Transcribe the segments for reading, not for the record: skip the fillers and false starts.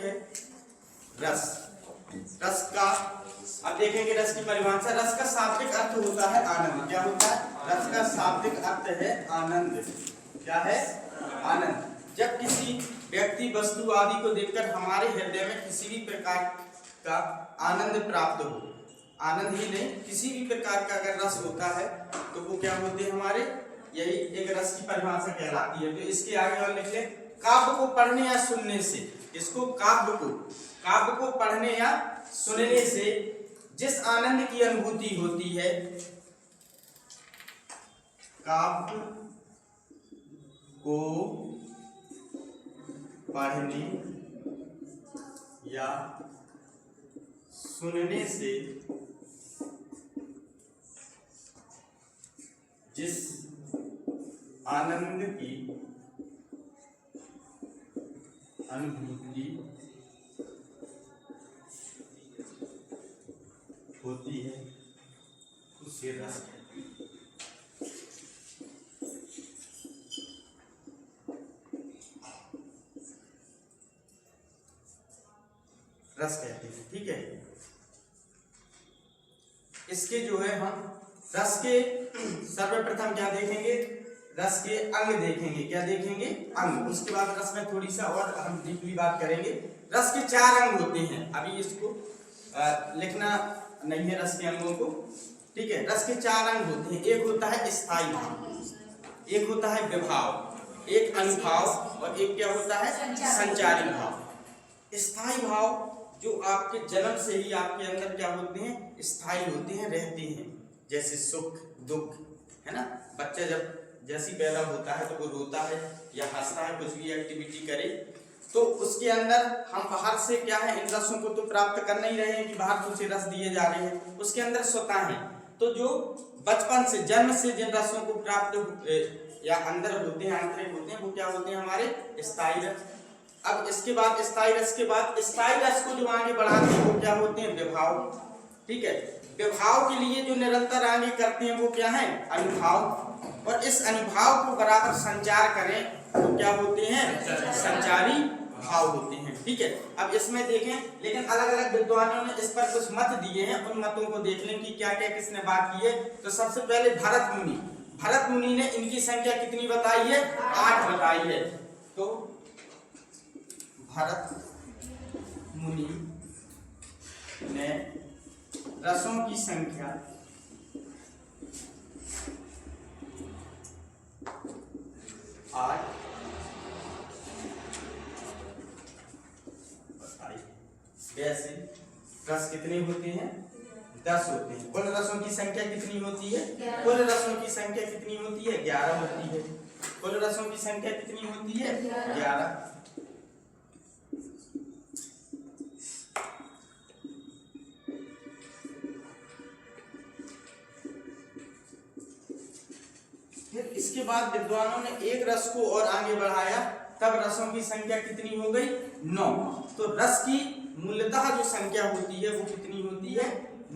है रस। रस का अब देखेंगे रस की परिभाषा। रस का शाब्दिक अर्थ होता है आनंद। क्या होता है? रस का शाब्दिक अर्थ है आनंद। क्या है? आनंद। जब किसी व्यक्ति वस्तु आदि को देखकर हमारे हृदय में किसी भी प्रकार का आनंद प्राप्त हो, आनंद ही नहीं किसी भी प्रकार का अगर रस होता है तो वो क्या होते हैं हमारे, यही एक रस की परिभाषा कहलाती है। तो इसके आगे और लिख ले, काव्य को पढ़ने या सुनने से, इसको काव्य को पढ़ने या सुनने से जिस आनंद की अनुभूति होती है, काव्य को पढ़ने या सुनने से जिस आनंद की अनुभूति होती है उसे रस कहते हैं। रस कहते हैं। ठीक है, इसके जो है हम रस के सर्वप्रथम क्या देखेंगे, रस के अंग देखेंगे। क्या देखेंगे? अंग। उसके बाद रस में थोड़ी सा और हम डीपली बात करेंगे। रस के 4 अंग होते हैं। अभी इसको लिखना नहीं है रस के अंगों को। ठीक है, रस के 4 अंग होते हैं। एक होता है स्थायी भाव, एक होता है विभाव, एक अनुभाव और एक क्या होता है संचारी भाव। स्थायी भाव जो आपके जन्म से ही आपके अंदर क्या होते हैं, स्थायी होते हैं, रहते हैं। जैसे सुख दुख, है ना। बच्चा जब जैसी पैदा होता है तो वो रोता है या हंसता है, कुछ भी एक्टिविटी करे तो उसके अंदर हम बाहर से क्या है, इन रसों को तो प्राप्त कर नहीं रहे हैं कि बाहर से रस दिए जा रहे हैं, उसके अंदर स्वतः है। तो जो बचपन से जन्म से जिन रसों को प्राप्त या अंदर होते हैं, आंतरिक होते हैं, वो क्या होते हैं हमारे स्थायी रस। अब इसके बाद स्थायी रस के बाद स्थायी रस को जो आगे बढ़ाते हैं वो क्या होते हैं विभाव। ठीक है, विभाव के लिए जो निरंतर आगे करते हैं वो क्या है अनुभाव। और इस अनुभाव को बराबर संचार करें तो क्या होते हैं संचारी भाव होते हैं। ठीक है, अब इसमें देखें, लेकिन अलग अलग विद्वानों ने इस पर कुछ मत दिए हैं, उन मतों को देख लें कि क्या क्या किसने बात की है। तो सबसे पहले भरत मुनि ने इनकी संख्या कितनी बताई है, 8 बताई है। तो भरत मुनि ने रसों की संख्या 8 बताई। वैसे रस कितने होते हैं, 10 होते हैं। कुल रसों की संख्या कितनी होती है, कुल रसों की संख्या कितनी होती है, 11 होती है। कुल रसों की संख्या कितनी होती है, 11। फिर इसके बाद विद्वानों ने एक रस को और आगे बढ़ाया, तब रसों की संख्या कितनी हो गई, 9। तो रस की मूलतः जो संख्या होती है वो कितनी होती है,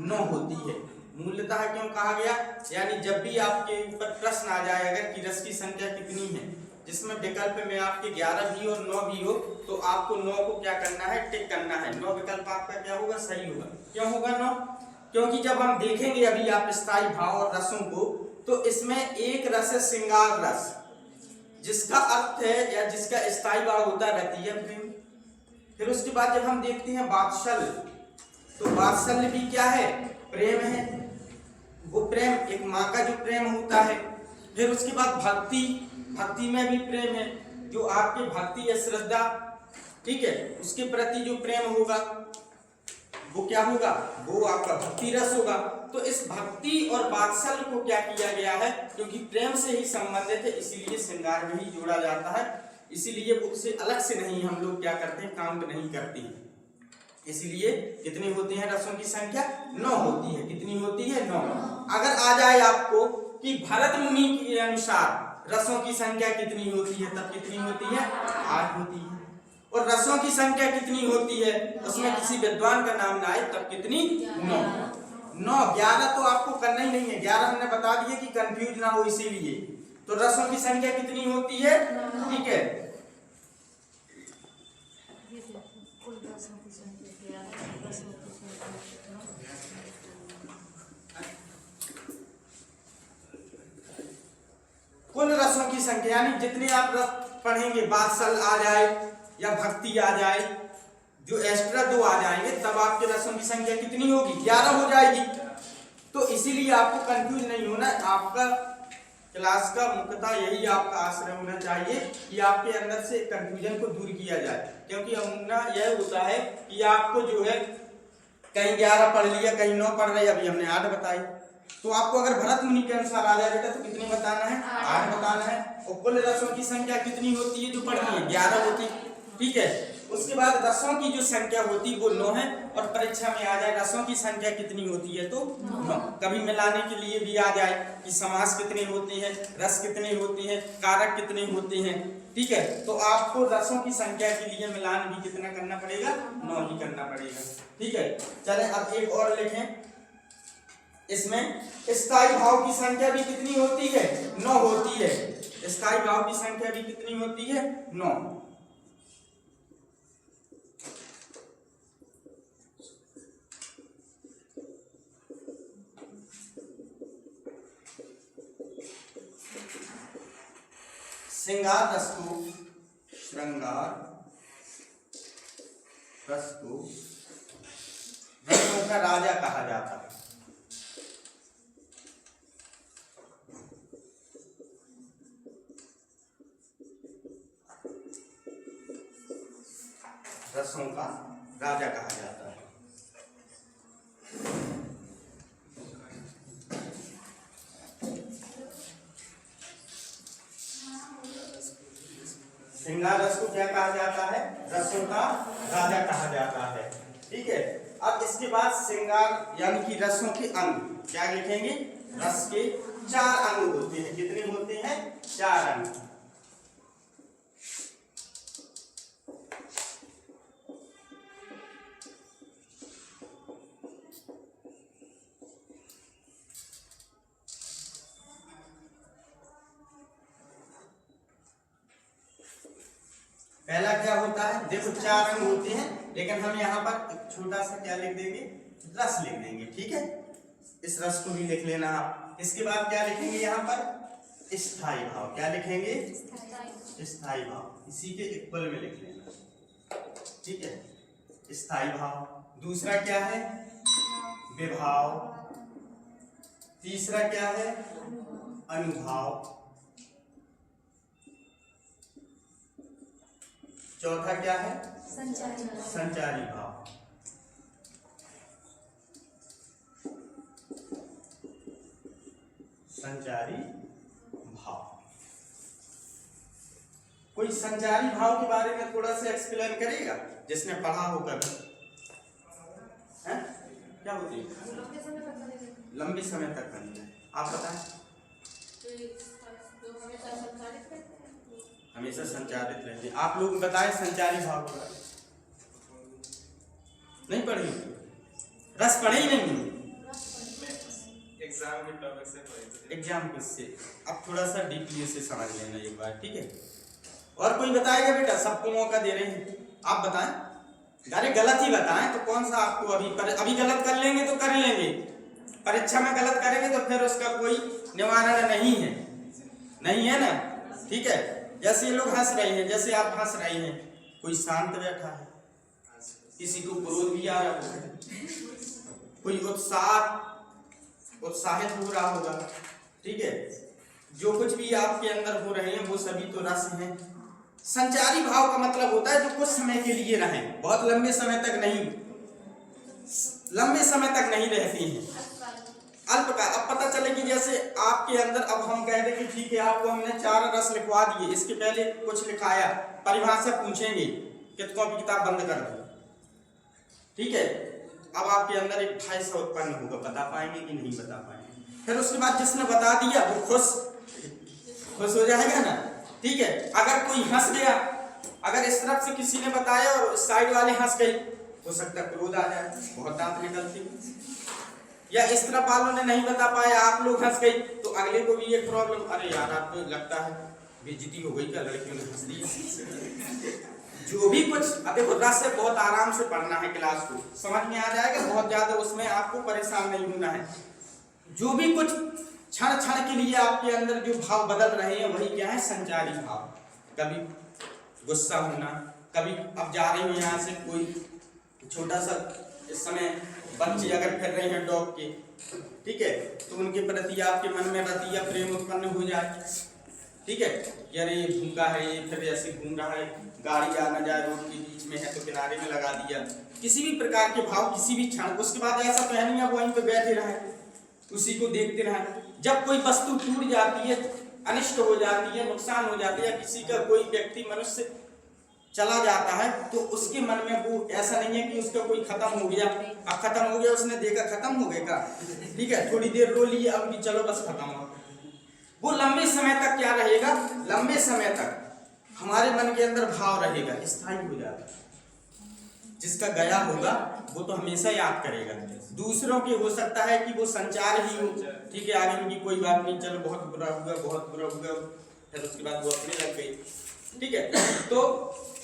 9 होती है। मूलतः क्यों कहा गया, यानी जब भी आपके ऊपर प्रश्न आ जाए अगर कि रस की संख्या कितनी है, जिसमें विकल्प में आपके 11 भी और 9 भी हो, तो आपको 9 को क्या करना है, टिक करना है। 9 विकल्प आपका क्या होगा, सही होगा। क्यों होगा 9? क्योंकि जब हम देखेंगे अभी आप स्थायी भाव और रसों को, तो इसमें एक रस है श्रृंगार रस, जिसका अर्थ है या जिसका स्थायी भाव होता है रतीय प्रेम। फिर उसके बाद जब हम देखते हैं वात्सल्य, तो वात्सल्य भी क्या है, प्रेम है। वो प्रेम एक माँ का जो प्रेम होता है। फिर उसके बाद भक्ति में भी प्रेम है, जो आपके भक्ति या श्रद्धा, ठीक है, उसके प्रति जो प्रेम होगा वो क्या होगा, वो आपका भक्ति रस होगा। तो इस भक्ति और वात्सल्य को क्या किया गया है, क्योंकि प्रेम से ही संबंधित है, इसीलिए श्रृंगार में ही जोड़ा जाता है। इसीलिए उससे अलग से नहीं हम लोग क्या करते हैं, काउंट नहीं करते हैं। इसीलिए कितने होते हैं रसों की संख्या, 9 होती है। कितनी होती है, 9। अगर आ जाए आपको कि भरत मुनि के अनुसार रसों की संख्या कितनी होती है, तब कितनी होती है, 8 होती है। और रसों की संख्या कितनी होती है, उसमें किसी विद्वान का नाम ना आए, तब कितनी, 9। 11 तो आपको करना ही नहीं है, 11 हमने बता दिया कि कंफ्यूज ना हो, इसीलिए। तो रसों की संख्या कितनी होती है, ठीक है। कुल रसों की संख्या, यानी जितने आप रस पढ़ेंगे, वात्सल आ जाए या भक्ति आ जाए, जो एक्स्ट्रा 2 आ जाएंगे, तब आपके रसों की संख्या कितनी होगी? 11 हो जाएगी। तो इसीलिए आपको कंफ्यूज नहीं होना। आपका क्लास का मुख्यतः यही आपका आश्रय होना चाहिए कि आपके अंदर से कंफ्यूजन को दूर किया जाए, क्योंकि हमना यह होता है कि आपको जो है कहीं 11 पढ़ लिया, कहीं 9 पढ़ रहे, अभी हमने 8 बताई, तो आपको अगर भरत मुनि के अनुसार आ जाए बेटा तो कितने बताना है? 8 बताना है। और कुल रसों की संख्या कितनी होती है जो पढ़नी है? 11 होती है। ठीक है, उसके बाद रसों की जो संख्या होती है वो 9 है, और परीक्षा में आ जाए रसों की संख्या कितनी होती है तो 9। कभी मिलाने के लिए भी आ जाए कि समास कितने होते हैं, रस कितने होते हैं, कारक कितने होते हैं। ठीक है, तो आपको रसों की संख्या के लिए मिलान भी कितना करना पड़ेगा? 9 ही करना पड़ेगा। ठीक है, चले अब एक और लिखें। इसमें स्थायी भाव की संख्या भी कितनी होती है? 9 होती है। स्थायी भाव की संख्या भी कितनी होती है? 9। श्रृंगार रस को रसों का राजा कहा जाता है। रसों का राजा कहा जाता है। श्रृंगार रस को क्या कहा जाता है? रसों का राजा कहा जाता है। ठीक है, अब इसके बाद श्रृंगार यानी कि रसों के अंग क्या लिखेंगे? रस के 4 अंग होते हैं। कितने होते हैं? 4 अंग। पहला क्या होता है? देखो 4 अंग होते हैं, लेकिन हम यहाँ पर एक छोटा सा क्या लिख देंगे? रस लिख देंगे। ठीक है, इस रस को भी लिख लेना आप। इसके बाद क्या लिखेंगे यहाँ पर? स्थायी भाव। क्या लिखेंगे? स्थायी भाव। इसी के इक्वल में लिख लेना। ठीक है, स्थायी भाव। दूसरा क्या है? विभाव। तीसरा क्या है? अनुभाव। चौथा क्या है? संचारी भाव। संचारी भाव। कोई संचारी भाव के बारे में थोड़ा सा एक्सप्लेन करेगा जिसने पढ़ा हो कभी? हैं? क्या होती है? लंबे समय तक बनती है। आप बताएं। हमेशा संचारित रहते हैं। आप लोग बताएं संचारी भाव के बारे में। नहीं पढ़ी? रस पढ़े ही नहीं? एग्जाम के टॉपिक से पढ़े। एग्जाम किससे? अब थोड़ा सा डीपली से समझ लेना एक बार। ठीक है, और कोई बताएगा बेटा? सबको मौका दे रहे हैं, आप बताएं। अरे गलत ही बताएं तो कौन सा आपको अभी गलत कर लेंगे तो कर लेंगे, परीक्षा में गलत करेंगे तो फिर उसका कोई निवारण नहीं है। नहीं है ना? ठीक है, जैसे ये लोग हंस रहे हैं, जैसे आप हंस रहे हैं, कोई शांत बैठा है, किसी को क्रोध भी आ रहा है, कोई उत्साहित हो रहा होगा। ठीक है, जो कुछ भी आपके अंदर हो रहे हैं वो सभी तो रस हैं। संचारी भाव का मतलब होता है जो कुछ समय के लिए रहें, बहुत लंबे समय तक नहीं, लंबे समय तक नहीं रहती हैं, अल्पकाल। अब पता चले कि जैसे आपके अंदर, अब हम कह दें कि ठीक है आपको हमने 4 रस लिखवा दिए, इसके पहले कुछ लिखाया, परिभाषा पूछेंगे कि कॉपी किताब बंद कर दो। ठीक है, अब आपके अंदर एक भय सा उत्पन्न होगा, बता पाएंगे कि नहीं बता पाएंगे। फिर उसके बाद जिसने बता दिया वो खुश हो जाएगा ना। ठीक है, अगर कोई हंस गया, अगर इस तरफ से किसी ने बताया और साइड वाले हंस गई, हो सकता है क्रोध आ जाए, बहुत दांत निकलती है। या इस तरफ वालों ने नहीं बता पाया, आप लोग हंस गई, तो अगले को भी एक प्रॉब्लम, अरे यार आपको लगता है बेइज्जती हो गई क्या, लड़कियों ने हंस दी। जो भी कुछ, अब देखो रस से बहुत आराम से पढ़ना है, क्लास को समझ में आ जाएगा, बहुत ज्यादा उसमें आपको परेशान नहीं होना है। जो भी कुछ क्षण क्षण के लिए आपके अंदर जो भाव बदल रहे हैं वही क्या है, संचारी भाव। कभी गुस्सा होना, कभी अब जा रही हो यहाँ से कोई छोटा सा, इस समय बच्चे अगर फिर रहे हैं डॉग के, ठीक है, तो उनके प्रति आपके मन में रतिया प्रेम उत्पन्न हो जाए, ठीक है, यार ये भूखा है, ये फिर ऐसे घूम रहा है, गाड़ी आ ना जाए, रोड के बीच में है तो किनारे में लगा दिया, किसी भी प्रकार के भाव किसी भी क्षण। उसके बाद ऐसा पहनिया वहीं पे बैठे रहे, उसी को देखते रहे। जब कोई वस्तु टूट जाती है, अनिष्ट हो जाती है, नुकसान हो जाती है, किसी का कोई व्यक्ति मनुष्य चला जाता है, तो उसके मन में वो ऐसा नहीं है कि उसका कोई खत्म हो गया, अब खत्म हो गया, उसने देखा खत्म हो गया का, ठीक है, थोड़ी देर रो लिए, अब भी चलो बस खत्म हो। वो लंबे समय तक क्या रहेगा, लंबे समय तक हमारे मन के अंदर भाव रहेगा, स्थायी हो जाएगा। जिसका गया होगा वो तो हमेशा याद करेगा। दूसरों के हो सकता है कि वो संचार ही हो, ठीक है, आगे उनकी कोई बात नहीं, चलो बहुत बुरा हुआ, बहुत बुरा हुआ, फिर उसके बाद वो अपने लग गई, ठीक है। तो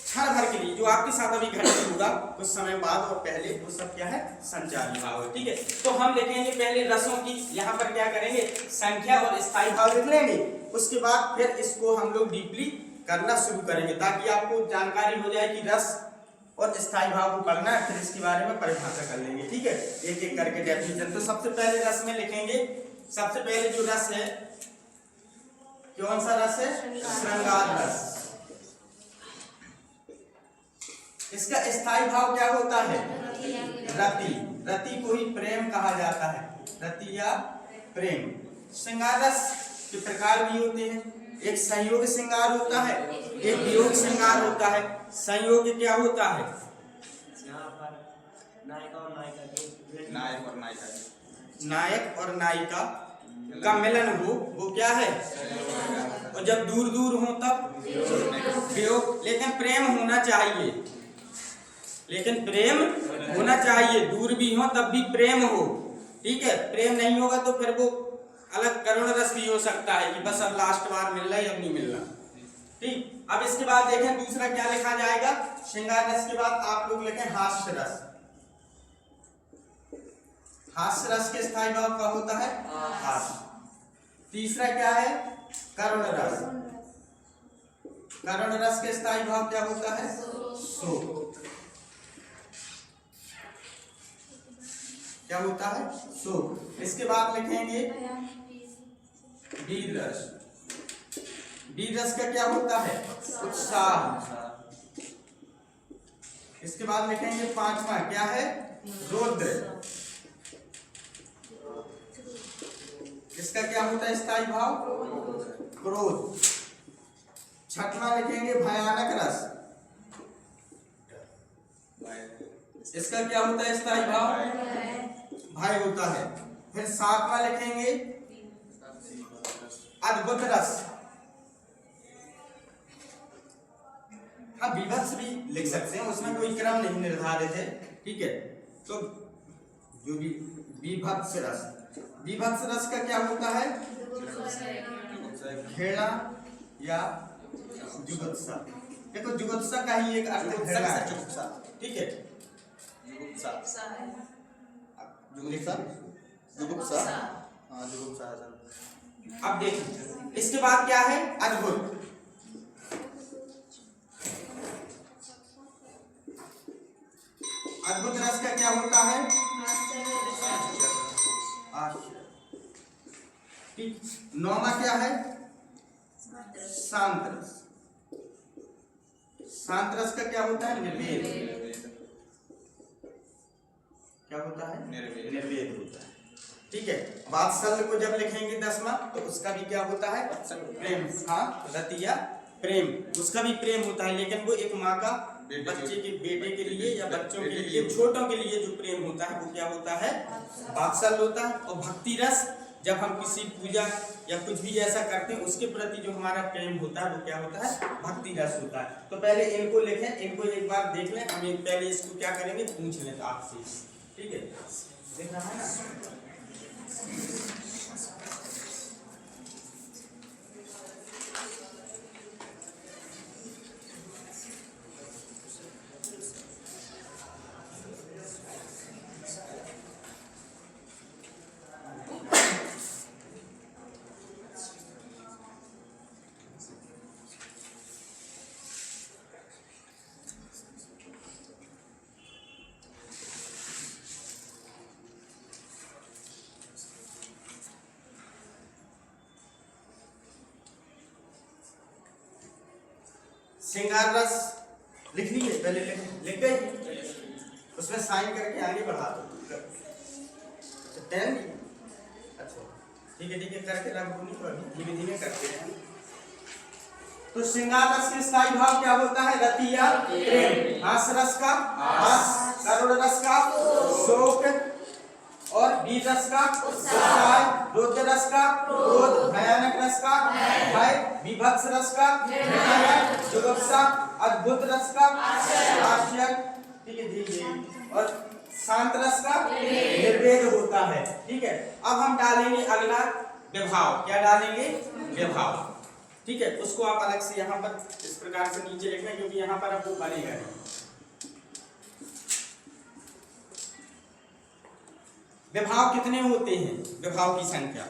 क्षण भर के लिए जो आपके साथ अभी घटित होगा कुछ समय बाद और पहले, वो सब क्या है, संचारी भाव है, ठीक है। तो हम लिखेंगे पहले रसों की, यहाँ पर क्या करेंगे, संख्या और स्थायी भाव लिख लेंगे। उसके बाद फिर इसको हम लोग डीपली करना शुरू करेंगे, ताकि आपको जानकारी हो जाए कि रस और स्थायी भाव को पढ़ना है, फिर इसके बारे में परिभाषा कर लेंगे, ठीक है, एक एक करके डेफिनेशन। तो सबसे पहले रस में लिखेंगे, सबसे पहले जो रस है, कौन सा रस है, श्रृंगार रस। इसका स्थायी भाव क्या होता है, रति। रति को ही प्रेम कहा जाता है, रति या प्रेम। श्रृंगार रस के प्रकार भी होते हैं, एक संयोग श्रृंगार होता है, एक वियोग श्रृंगार होता है। संयोग क्या होता है, यहाँ पर नायक और नायिका के, नायक और नायिका का मिलन हो, वो क्या है, और जब दूर दूर हो तब वियोग। लेकिन प्रेम होना चाहिए, लेकिन प्रेम होना चाहिए, दूर भी हो तब भी प्रेम हो, ठीक है। प्रेम नहीं होगा तो फिर वो अलग करुण रस भी हो सकता है कि बस अब लास्ट बार मिल रहा है, अब नहीं मिल रहा, ठीक। अब इसके बाद देखें दूसरा क्या लिखा जाएगा, श्रृंगार रस के बाद आप लोग लिखें हास्य रस। हास्य रस के स्थायी भाव का होता है हास्य। तीसरा क्या है, करुण रस। करुण रस के स्थायी भाव क्या होता है, शोक। क्या होता है, शोक। इसके बाद लिखेंगे वीर रस। वीर रस का क्या होता है, उत्साह। इसके बाद लिखेंगे पांचवा क्या है, रौद्र। इसका क्या होता है स्थायी भाव, क्रोध। छठवां लिखेंगे भयानक रस। इसका क्या होता है स्थायी भाव, भय होता है। फिर सातवां लिखेंगे अद्भुत रस। हाँ, विभत्स भी लिख सकते हैं, उसमें कोई क्रम नहीं निर्धारित है, ठीक है। तो जो भी विभत्स रस, विभत्स रस का क्या होता है, घृणा या जुगुप्सा। देखो जुगुप्सा का ही एक अर्थ घृणा है, ठीक है, जुगुप्सा, जुगुप्सा, हाँ जुगुप्सा है सर। अब देखिए इसके बाद क्या है, अद्भुत। अद्भुत रस का क्या होता है, ठीक। नौवा क्या है, शांत रस। शांत रस का क्या होता है, निर्वेद। क्या होता है, निर्वेद होता है, ठीक है। वात्सल्य को जब लिखेंगे 10वां, तो उसका भी क्या होता है, प्रेम। हाँ, रति या प्रेम, उसका भी प्रेम होता है, लेकिन वो एक माँ का बच्चे के, बेटे के लिए या बच्चों के लिए, छोटों के लिए जो प्रेम होता है वो क्या होता है, वात्सल्य होता है। और भक्ति रस, जब हम किसी पूजा या कुछ भी ऐसा करते हैं उसके प्रति जो हमारा प्रेम होता है वो क्या होता है, भक्ति रस होता है। तो पहले इनको लिखें, इनको एक बार देख लें, हम पहले इसको क्या करेंगे, पूछ लें आपसे, ठीक है, देख रहा है ना। श्रृंगार रस लिख लीजिए, पहले लिख गए, उसमें साइन करके आगे बढ़ा दो। 10। अच्छा ठीक है करके रख दो, नहीं तो अभी धीमे धीमे करते हैं। तो श्रृंगार रस के स्थायी भाव क्या होता है? रति या प्रेम। हास रस का हास, करुण रस का शोक, और वीर रस का उत्साह, रौद्र रस का क्रोध, भयानक रस का भय, विभत्स रस का भय, जुगुप्सा, अद्भुत रस का आश्चर्य, ठीक है जी, और शांत रस का निर्वेद होता है। ठीक है, अब हम डालेंगे अगला विभाव। क्या डालेंगे? विभाव। ठीक है, उसको आप अलग से यहाँ पर इस प्रकार से नीचे लिखना, क्योंकि यहाँ पर अब वो बनेगा नहीं। विभाव कितने होते हैं? विभाव की संख्या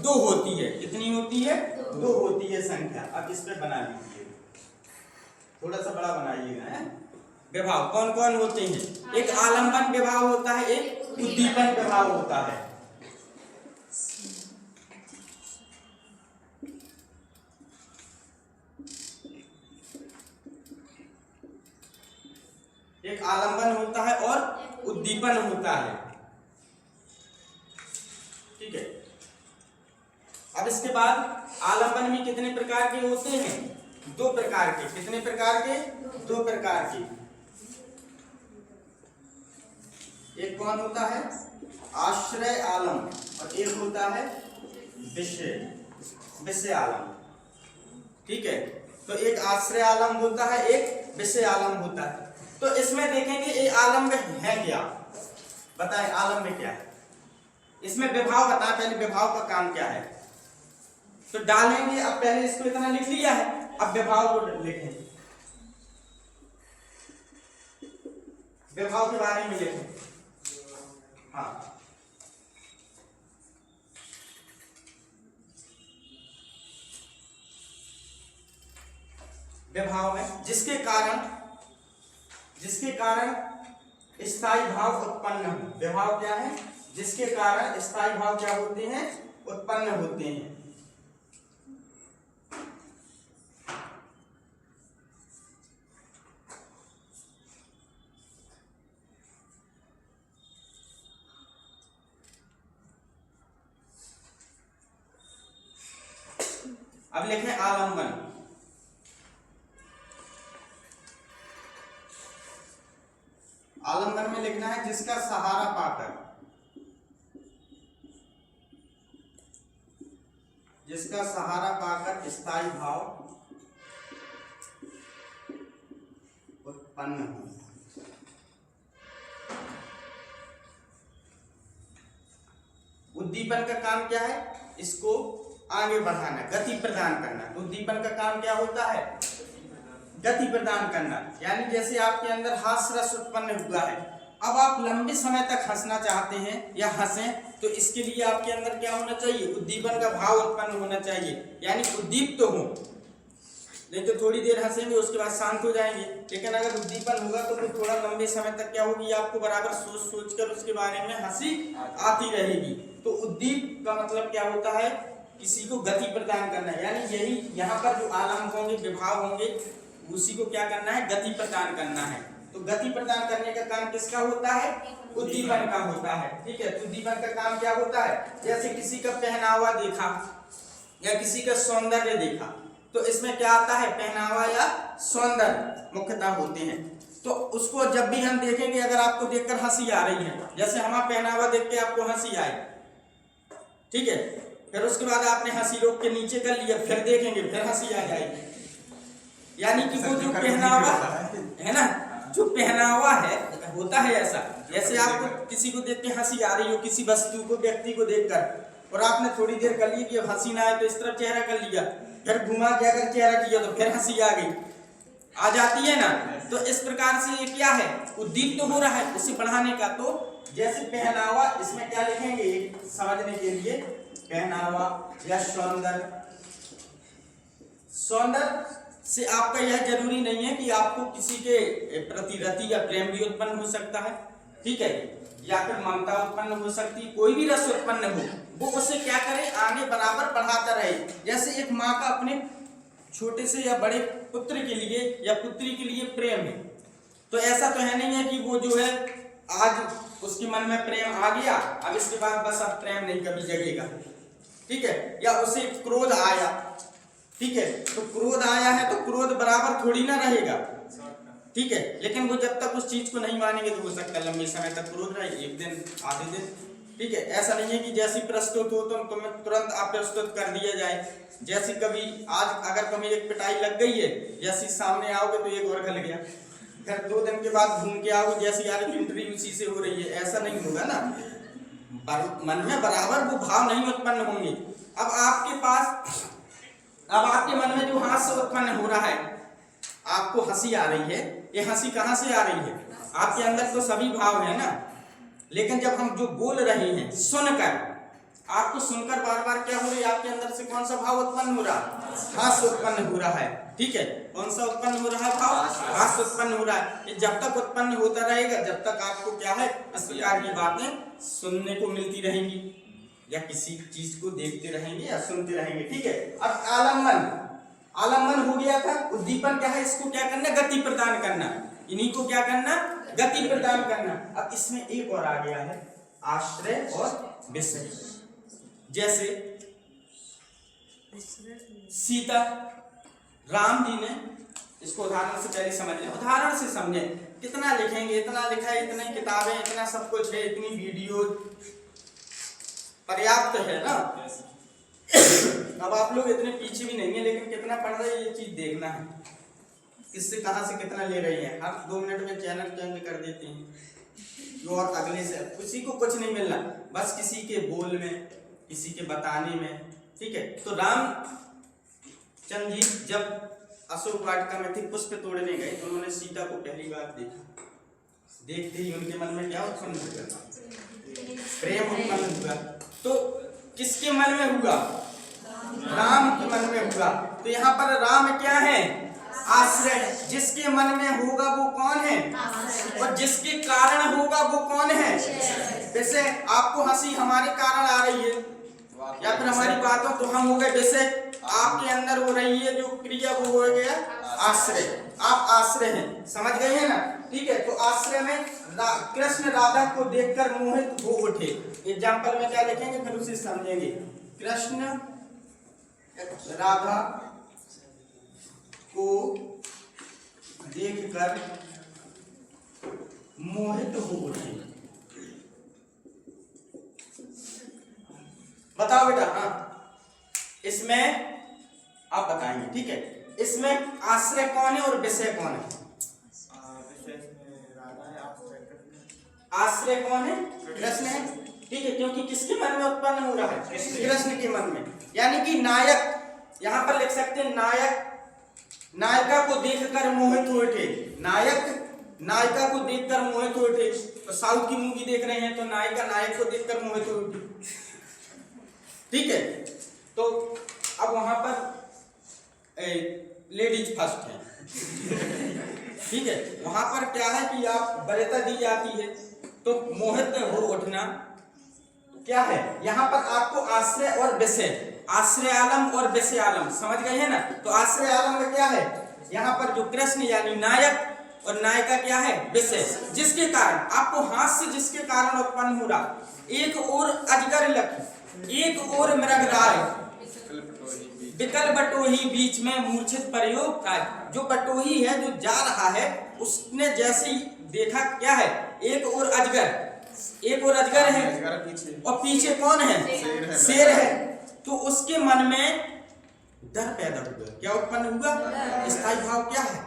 2 होती है। कितनी होती है? 2 होती है संख्या। अब इस पे बना लीजिए, थोड़ा सा बड़ा बनाइएगा। विभाव कौन कौन होते हैं? एक आलंबन विभाव होता है, एक उद्दीपन विभाव होता है। एक आलंबन होता है और उद्दीपन होता है। ठीक है, अब इसके बाद आलंबन में कितने प्रकार के होते हैं? 2 प्रकार के। कितने प्रकार के? 2 प्रकार के। एक कौन होता है? आश्रय आलम, और एक होता है विषय आलम। ठीक है, तो एक आश्रय आलम होता है, एक विषय आलम होता है। तो इसमें देखेंगे ये आलम में है क्या, बताएं आलम में क्या है। इसमें विभाव बताएं, पहले विभाव का काम क्या है तो डालेंगे। अब पहले इसको इतना लिख लिया है, अब विभाव को लिखें, विभाव के बारे में लिखें। हाँ, विभाव में जिसके कारण स्थायी भाव उत्पन्न हो। विभाव क्या है? जिसके कारण स्थायी भाव क्या होते हैं? उत्पन्न होते हैं। अब लिखें आलंबन। आलंबन में लिखना है जिसका सहारा पाकर, जिसका सहारा पाकर स्थायी भाव उत्पन्न हो। उद्दीपन का काम क्या है? इसको आगे बढ़ाना, गति प्रदान करना। उद्दीपन का काम क्या होता है? गति प्रदान करना। यानी जैसे आपके अंदर हास्य रस उत्पन्न हुआ है, अब आप लंबे समय तक हंसना चाहते हैं या हंसें, तो इसके लिए आपके अंदर क्या होना चाहिए? उद्दीपन का भाव उत्पन्न होना चाहिए, यानी उद्दीप्त तो हो। नहीं तो थोड़ी देर हंसेंगे उसके बाद शांत हो जाएंगे। लेकिन अगर उद्दीपन होगा तो फिर थोड़ा लंबे समय तक क्या होगी, आपको बराबर सोच सोच कर उसके बारे में हंसी आती रहेगी। तो उद्दीप का मतलब क्या होता है? किसी को गति प्रदान करना। यानी यही यहाँ पर जो आलंब होंगे, विभाव होंगे, उसी को क्या करना है? गति प्रदान करना है। तो गति प्रदान करने का काम किसका होता है? उद्दीपन का होता है। ठीक है, उद्दीपन का काम क्या होता है? जैसे किसी का पहनावा देखा या किसी का सौंदर्य देखा, तो इसमें क्या आता है? पहनावा या सौंदर्य मुख्यतः होते हैं। तो उसको जब भी हम देखेंगे, अगर आपको देखकर हंसी आ रही है, जैसे हमारा पहनावा देख के आपको हंसी आई, ठीक है, फिर उसके बाद आपने हंसी रोक के नीचे कर लिया, फिर देखेंगे फिर हंसी आ जाएगी। यानी कि वो जो पहनावा है ना, जो पहनावा है होता है ऐसा। जैसे आपको किसी को देख के हंसी आ रही हो, किसी वस्तु को, व्यक्ति को देखकर, और आपने थोड़ी देर कर ली कि हंसी ना आए तो इस तरफ चेहरा कर लिया, फिर घुमा के अगर चेहरा किया तो फिर हंसी आ गई, आ जाती है ना। तो इस प्रकार से ये क्या है? उद्दीप्त तो हो रहा है, उसे बढ़ाने का। तो जैसे पहनावा, इसमें क्या लिखेंगे समझने के लिए? पहनावा या सौंदर्य। सौंदर्य से आपका यह जरूरी नहीं है कि आपको किसी के प्रति रति या प्रेम भी उत्पन्न हो सकता है, ठीक है, या फिर ममता उत्पन्न हो सकती है। कोई भी रस उत्पन्न हो, वो उसे क्या करे? आगे बराबर बढ़ाता रहे। जैसे एक माँ का अपने छोटे से या बड़े पुत्र के लिए या पुत्री के लिए प्रेम है। तो ऐसा तो है नहीं है कि वो जो है आज उसके मन में प्रेम आ गया, अब इसके बाद बस अब प्रेम नहीं कभी जगेगा, ठीक है। या उसे क्रोध आया, ठीक है, तो क्रोध आया है तो क्रोध बराबर थोड़ी ना रहेगा, ठीक है। लेकिन वो जब तक उस चीज को नहीं मानेंगे तो हो सकता है लंबे समय तक क्रोध रहे, एक दिन आधे दिन, ठीक है। ऐसा नहीं है कि जैसी प्रस्तुत हो तो तुम्हें तुरंत अप्रस्तुत कर दिया जाए। जैसी कभी आज अगर तुम्हें एक पिटाई लग गई है, जैसी सामने आओगे तो एक और गल गया, फिर 2 दिन के बाद घूम के आओगे जैसी यार इंटरव्यू उसी से हो रही है, ऐसा नहीं होगा ना। मन में बराबर वो भाव नहीं उत्पन्न होंगे। अब आपके मन में जो हास्य उत्पन्न हो रहा है, आपको हंसी आ रही है, ये हंसी कहाँ से आ रही है? आपके अंदर तो सभी भाव है ना। लेकिन जब हम जो बोल रहे हैं सुनकर, आपको सुनकर बार बार क्या हो रही है, आपके अंदर से कौन सा भाव उत्पन्न हो रहा है? हास्य उत्पन्न हो रहा है, ठीक है। कौन सा उत्पन्न हो रहा है भाव? हास्य उत्पन्न हो रहा है। ये जब तक उत्पन्न होता रहेगा, जब तक आपको क्या है, इस प्रकार की बातें सुनने को मिलती रहेंगी या किसी चीज को देखते रहेंगे या सुनते रहेंगे, ठीक है। अब आलम्बन हो गया था, उद्दीपन क्या है, इसको क्या करना, गति प्रदान करना, इन्हीं को क्या करना, गति प्रदान करना। अब इसमें एक और आ गया है, आश्रय और विषय। जैसे सीता, राम जी ने, इसको उदाहरण से पहले समझ लें, उदाहरण से समझे। कितना लिखेंगे, इतना लिखा है, इतनी किताबें, इतना सब कुछ है, इतनी वीडियो पर्याप्त है ना। अब आप लोग इतने पीछे भी नहीं है, लेकिन कितना पढ़ रहे हैं ये चीज देखना है, किससे कहां से कितना ले रही है। हर 2 मिनट में चैनल चेंज कर देते हैं और अगले से किसी को कुछ नहीं मिलना, बस किसी के बोल में, किसी के बताने में, ठीक है। तो रामचंद्र जी जब अशोक वाटिका में थे, पुष्प तोड़ने गए, तो उन्होंने सीता को पहली बार देखा। देखते ही उनके मन में क्या उत्पन्न हुआ? प्रेम उत्पन्न हुआ। तो किसके मन में हुआ? राम के मन में हुआ। तो यहाँ पर राम क्या है? आश्रय। जिसके मन में होगा वो कौन है? और जिसके कारण होगा वो कौन है? वैसे आपको हंसी हमारे कारण आ रही है या फिर हमारी बातों तो हम हो गए, वैसे आपके अंदर हो रही है जो क्रिया वो हो गया आश्रय। आप आश्रय हैं, समझ गए हैं ना, ठीक है। तो आश्रय में कृष्ण राधा को देखकर मोहित हो उठे। एग्जाम्पल में क्या लिखेंगे, फिर उसे समझेंगे। कृष्ण राधा को देखकर मोहित हो उठे। बताओ बेटा। हाँ, इसमें आप बताएंगे, ठीक है। इसमें आश्रय कौन है और विषय कौन है? आश्रय कौन है? कृष्ण है, ठीक है। क्योंकि किसके मन में उत्पन्न हो रहा है? कृष्ण के मन में। यानी कि नायक, यहां पर लिख सकते हैं नायक नायिका को देखकर मोहित हो उठे। नायक नायिका को देखकर मोहित हो उठे। तो साउथ की मूवी देख रहे हैं तो नायिका नायक को देखकर मोहित हो उठी, ठीक है। तो अब वहां पर लेडीज फर्स्ट है, ठीक है। वहां पर क्या है कि आप वरीयता दी जाती है, तो मोहित हो उठना क्या है? यहाँ पर आपको आश्रय और विषय, आश्रय आलम और विषय आलम, समझ गए हैं ना। तो आश्रय आलम में क्या है? यहाँ पर जो कृष्ण यानी नायक और नायिका क्या है? विषय। जिसके कारण आपको हास्य, जिसके कारण उत्पन्न हो रहा, एक और अजगर लख, एक और मृगराय, विकल बटोही बीच में मूर्छित प्रयोग था। जो बटोही है, जो जा रहा है, उसने जैसे ही देखा क्या है? एक और अजगर, एक और अजगर है और पीछे कौन है? शेर है। तो उसके मन में डर पैदा हुआ। क्या उत्पन्न हुआ? स्थायी भाव क्या है?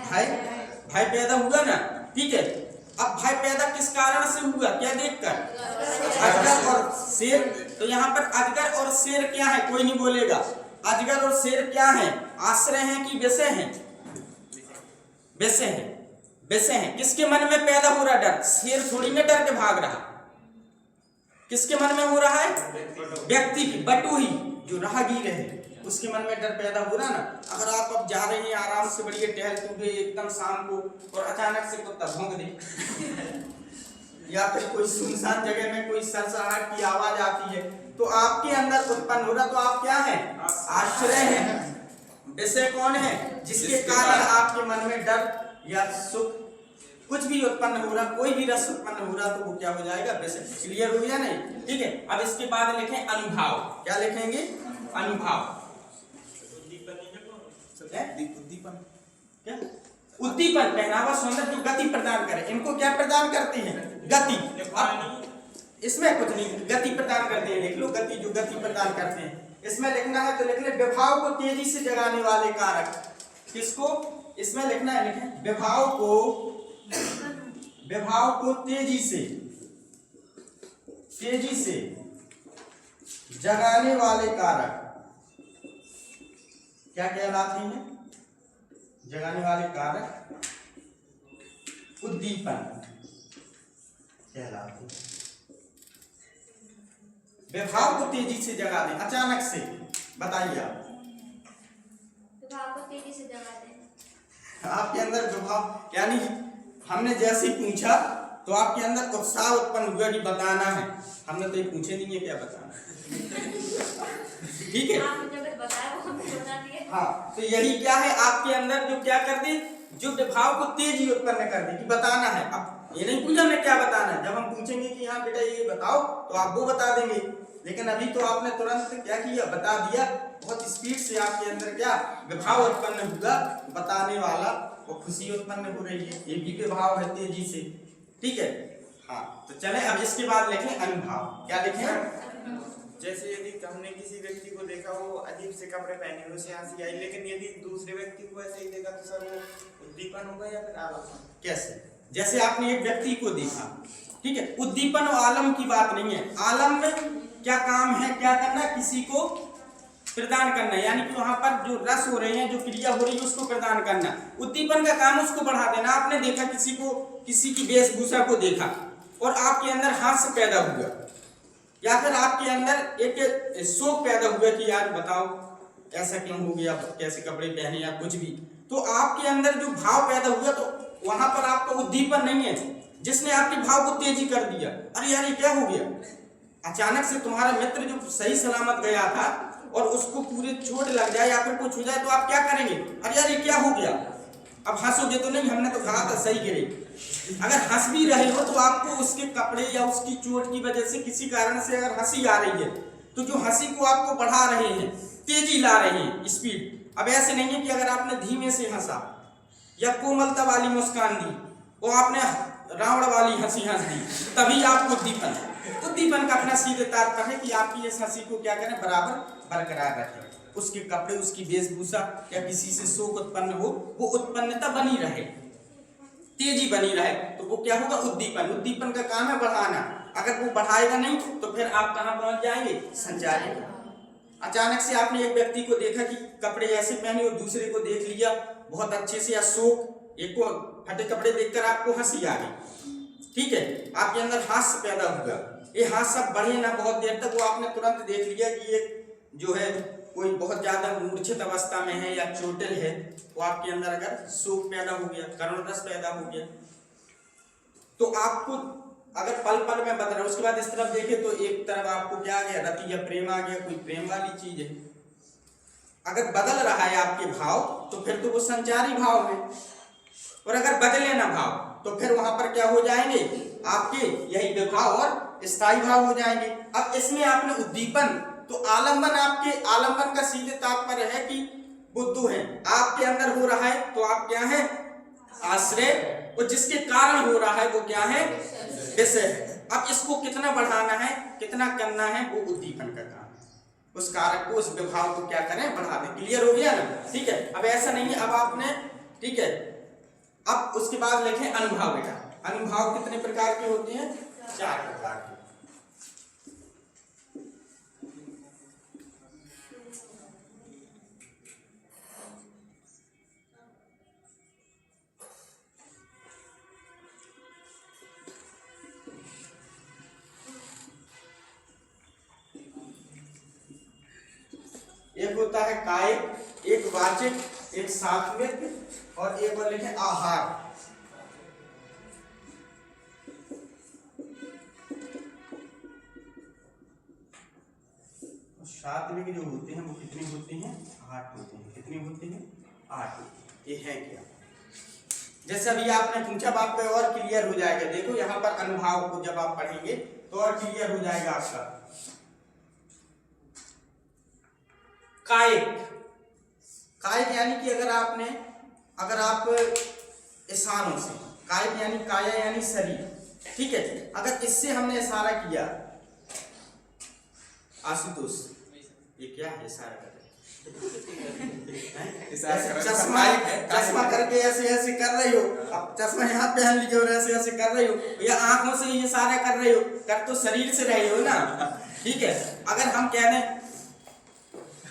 भय। भय पैदा हुआ ना, ठीक है। अब भय पैदा किस कारण से हुआ? क्या देखकर? अजगर और शेर। तो यहाँ पर अजगर और शेर क्या है? कोई नहीं बोलेगा। अजगर और शेर क्या है? आश्रय हैं कि विषय हैं? विषय हैं, विषय हैं। किसके मन में पैदा हो रहा डर? शेर थोड़ी ना डर के भाग रहा। किसके मन में हो रहा है? व्यक्ति की, बटोही जो राहगीर है, उसके मन में डर पैदा हो रहा ना। अगर आप अब जा रहे हैं आराम से, बढ़िया टहलते हुए एकदम शाम को, और अचानक से कुत्ता भौंक दे या फिर कोई सुनसान जगह में कोई सरसराहट की आवाज आती है, तो आपके अंदर उत्पन्न हो रहा, तो आप क्या है? आश्रय है। विषय कौन है? जिसके कारण आपके मन में डर या सुख कुछ भी उत्पन्न हो रहा, कोई भी रस उत्पन्न हो रहा, तो वो क्या हो जाएगा? विषय। क्लियर हो गया नहीं? ठीक है। अब इसके बाद लिखें अनुभाव। क्या लिखेंगे? अनुभाव। उद्दीपन क्या? उद्दीपन पहनावा सौंदर्य जो गति प्रदान करे, इनको क्या प्रदान करते हैं? गति। इसमें कुछ नहीं, गति प्रदान करते हैं। लिख लो गति, जो गति प्रदान करते हैं। इसमें लिखना है तो लिख ले विभाव को तेजी से जगाने वाले कारक। किसको इसमें लिखना है? लिखें विभाव को तेजी से जगाने वाले कारक क्या कहलाते हैं? जगाने वाले कारक उद्दीपन कहलाते हैं। विभाव को तेजी से जगा दें, अचानक से। बताइए आप। विभाव को तेजी से जगा दें। आपके अंदर विभाव, यानी हमने जैसे ही पूछा तो आपके अंदर उत्साह उत्पन्न हुआ कि बताना है। हमने तो ये पूछे नहीं है क्या बताना है। ठीक है, आपने जब बताया वो हमने बता दिया। हाँ, तो यही क्या है आपके अंदर जो क्या कर दे, जो विभाव को तेजी उत्पन्न कर दे कि बताना है। अब ये नहीं पूछा मैं क्या बताना है, जब हम पूछेंगे कि हाँ बेटा ये बताओ तो आप वो बता देंगे। लेकिन अभी तो आपने तुरंत क्या किया? बता दिया। बहुत स्पीड से आपके अंदर क्या विभाव उत्पन्न हुआ, बताने वाला, और खुशी उत्पन्न हो रही है। ये भी विभाव है तेजी से। ठीक है, हाँ। तो चले अब इसके बाद लिखें अनुभाव। क्या लिखें? जैसे यदि हमने किसी व्यक्ति को देखा वो अजीब से कपड़े पहने हुए, उसे हंसी आई, लेकिन यदि दूसरे व्यक्ति को ऐसे ही देखा तो सर वो उद्दीपन होगा या फिर आलम? कैसे? जैसे आपने एक व्यक्ति को देखा, ठीक है, उद्दीपन और आलम की बात नहीं है। आलम में क्या काम है? क्या करना? किसी को प्रदान करना, यानी कि वहां पर जो रस हो रहे हैं, जो क्रिया हो रही है, उसको प्रदान करना। उद्दीपन का काम उसको बढ़ा देना। आपने देखा किसी को, किसी की वेशभूषा को देखा और आपके अंदर हास्य पैदा हुआ, या फिर आपके अंदर एक शौक पैदा हुआ कि यार बताओ ऐसा क्यों हो गया, कैसे कपड़े पहने या कुछ भी, तो आपके अंदर जो भाव पैदा हुआ, तो वहां पर आपका उद्दीपन नहीं है जिसने आपके भाव को तेजी कर दिया। अरे यार ये क्या हो गया? अचानक से तुम्हारा मित्र जो सही सलामत गया था और उसको पूरे चोट लग जाए या फिर कुछ हो जाए तो आप क्या करेंगे? अरे यार ये क्या हो गया? अब हंसोगे तो नहीं, हमने तो कहा था सही गिरे। अगर हंस भी रहे हो तो आपको उसके कपड़े या उसकी चोट की वजह से किसी कारण से अगर हंसी आ रही है, तो जो हंसी को आपको बढ़ा रहे हैं, तेजी ला रहे हैं, स्पीड। अब ऐसे नहीं है कि अगर आपने धीमे से हंसा या कोमलता वाली मुस्कान दी और आपने रावण वाली हंसी हंस दी, तभी आपको उद्दीपन का अपना सीधे तात्पर्य है कि आपकी इस हंसी को क्या करें? बराबर बरकरार रखें। उसके कपड़े, उसकी वेशभूषा या किसी से शोक उत्पन्न हो, वो उत्पन्नता बनी रहे, तेजी बनी रहे, तो वो क्या होगा? उद्दीपन। उद्दीपन का काम है बढ़ाना। अगर वो बढ़ाएगा नहीं तो फिर आप कहाँ पहुंच जाएंगे? संचारी। अचानक से आपने एक व्यक्ति को देखा कि कपड़े ऐसे पहने और दूसरे को देख लिया बहुत अच्छे से, या शोक, एक को फटे कपड़े देखकर आपको हंसी आ गई, ठीक है, आपके अंदर हास्य पैदा हुआ। ये हास्य बढ़े ना बहुत देर तक, वो आपने तुरंत देख लिया कि ये जो है कोई बहुत ज्यादा मूर्छित अवस्था में है या चोटिल है, वो आपके अंदर अगर शोक पैदा हो गया, करुण रस पैदा हो गया, तो आपको अगर पल पल में बदल रहा है, उसके बाद इस तरफ देखे तो एक तरफ आपको क्या आ गया? रति या प्रेम आ गया, कोई प्रेम वाली चीज है। अगर बदल रहा है आपके भाव तो फिर तो वो संचारी भाव है, और अगर बदले ना भाव तो फिर वहां पर क्या हो जाएंगे? आपके यही विभाव और स्थायी भाव हो जाएंगे। अब इसमें आपने उद्दीपन, तो आलंबन, आपके आलंबन का सीधे तात्पर्य है कि बुद्धू है, आपके अंदर हो रहा है तो आप क्या है? आश्रय, और जिसके कारण हो रहा है वो क्या है? विषय है। अब इसको कितना बढ़ाना है, कितना करना है, वो उद्दीपन का काम है। उस कारक को, उस विभाव को क्या करें? बढ़ा दें। क्लियर हो गया ना? ठीक है। अब ऐसा नहीं है, अब आपने, ठीक है, अब उसके बाद लिखें अनुभाव। बेटा अनुभाव कितने प्रकार के होते हैं? 4 प्रकार के। एक होता है कायिक, एक वाचिक, एक सात्विक, और एक और लिखे आहार। सात्विक जो होते हैं वो कितने होते हैं? 8 होते हैं। कितने होते हैं? 8। ये है क्या? जैसे अभी आपने पूछा, आप पे और क्लियर हो जाएगा। देखो यहाँ पर अनुभाव को जब आप पढ़ेंगे तो और क्लियर हो जाएगा आपका। कायिक, कायिक यानी कि अगर आप इशारों से, कायिक यानी काया यानी शरीर, ठीक है, अगर इससे हमने इशारा किया, आशुतोष ये क्या है? इशारा कर चश्मा करके ऐसे ऐसे कर रही हो, अब चश्मा यहाँ पहन लीजिए और ऐसे ऐसे कर रही हो, या आंखों से ये इशारा कर रही हो, कर तो शरीर से रही हो ना, ठीक है। अगर हम कह दें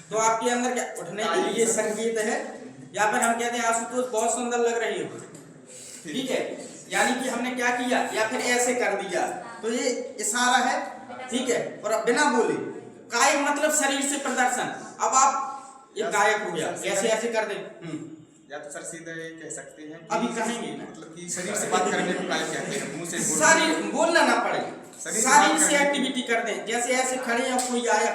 तो आपके अंदर क्या उठने के लिए संकेत है, या फिर हम कहते हैं आशुतोष बहुत सुंदर लग रही हो, ठीक है, यानी कि हमने क्या किया, या फिर ऐसे कर दिया, तो ये इशारा है, ठीक है, और बिना बोले। कायिक मतलब शरीर से प्रदर्शन। अब आप ये कायिक हो गया, ऐसे ऐसे कर दे। या तो सर सीधे कह सकते हैं अभी कहेंगे ना, मतलब कि शरीर से बात करने को कायिक कहते हैं, मुंह से शरीर बोलना ना पड़े, शरीर से एक्टिविटी कर दें, जैसे ऐसे खड़े हैं कोई आया,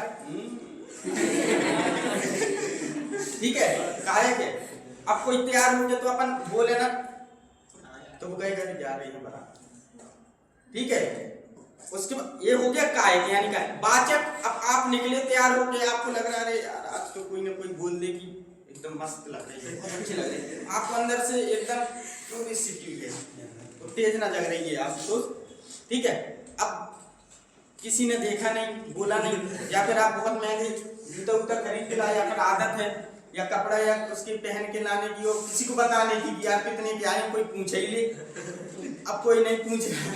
ठीक है, कायिक है। अब कोई तैयार हो गया तो अपन बोले ना, तो वो कहेगा कि जा रही है बड़ा, ठीक है। उसके बाद ये हो गया कायिक यानी का वाचक। अब आप निकले तैयार हो गए, आपको लग रहा है यार आज तो कोई ना कोई बोल दे कि एकदम मस्त लग रही है, बहुत अच्छी लग रही है, आपको अंदर से एकदम क्यूरियोसिटी है, तो तेज ना जग रही है आपको, ठीक है। अब किसी ने देखा नहीं, बोला नहीं, या फिर आप बहुत महंगे जूता उता खरीद के लाए, या फिर आदत है या कपड़ा या उसके पहन के लाने की, और किसी को बताने की कि यार कितने के आए, कोई पूछे ही ले, अब कोई नहीं पूछ रहा।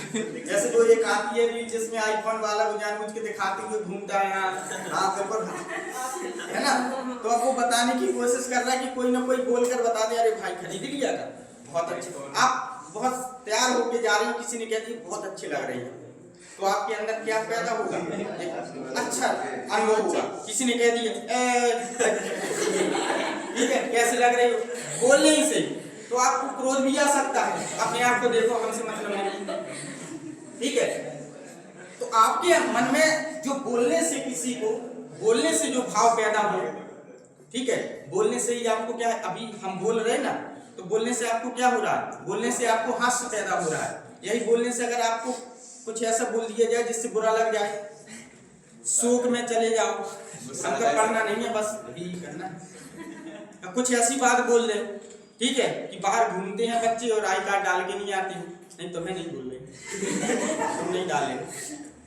जैसे कोई एक आती है रील जिसमें आईफोन वाला वो जानबूझ के दिखाते हुए घूमता है यहाँ बिल्कुल, है ना, तो अब वो बताने की कोशिश कर रहा है कि कोई ना कोई बोलकर बता दे, अरे भाई खरीद लिया था, बहुत अच्छे, आप बहुत तैयार होके जा रही हो, किसी ने कह दी बहुत अच्छी लग रही है, तो आपके अंदर क्या पैदा होगा? अच्छा अनुभव होगा। किसी ने कह दिया ठीक है कैसे लग रही हो, बोलने ही से तो आपको क्रोध भी आ सकता है, अपने आप को देखो हमसे मतलब नहीं, ठीक है। तो आपके मन में जो बोलने से किसी को बोलने से जो भाव पैदा हो, ठीक है, बोलने से ही आपको क्या है, अभी हम बोल रहे हैं ना, तो बोलने से आपको क्या हो रहा है? बोलने से आपको हास्य पैदा हो रहा है। यही बोलने से अगर आपको कुछ ऐसा बोल दिया जाए जिससे बुरा लग जाए, शोक में चले जाओ, हमको पढ़ना नहीं है बस यही करना, कुछ ऐसी बात बोल दे, ठीक है, कि बाहर घूमते हैं बच्चे और आई कार्ड डाल के नहीं आते, नहीं तुम्हें नहीं बोल रहे तुम नहीं डाले,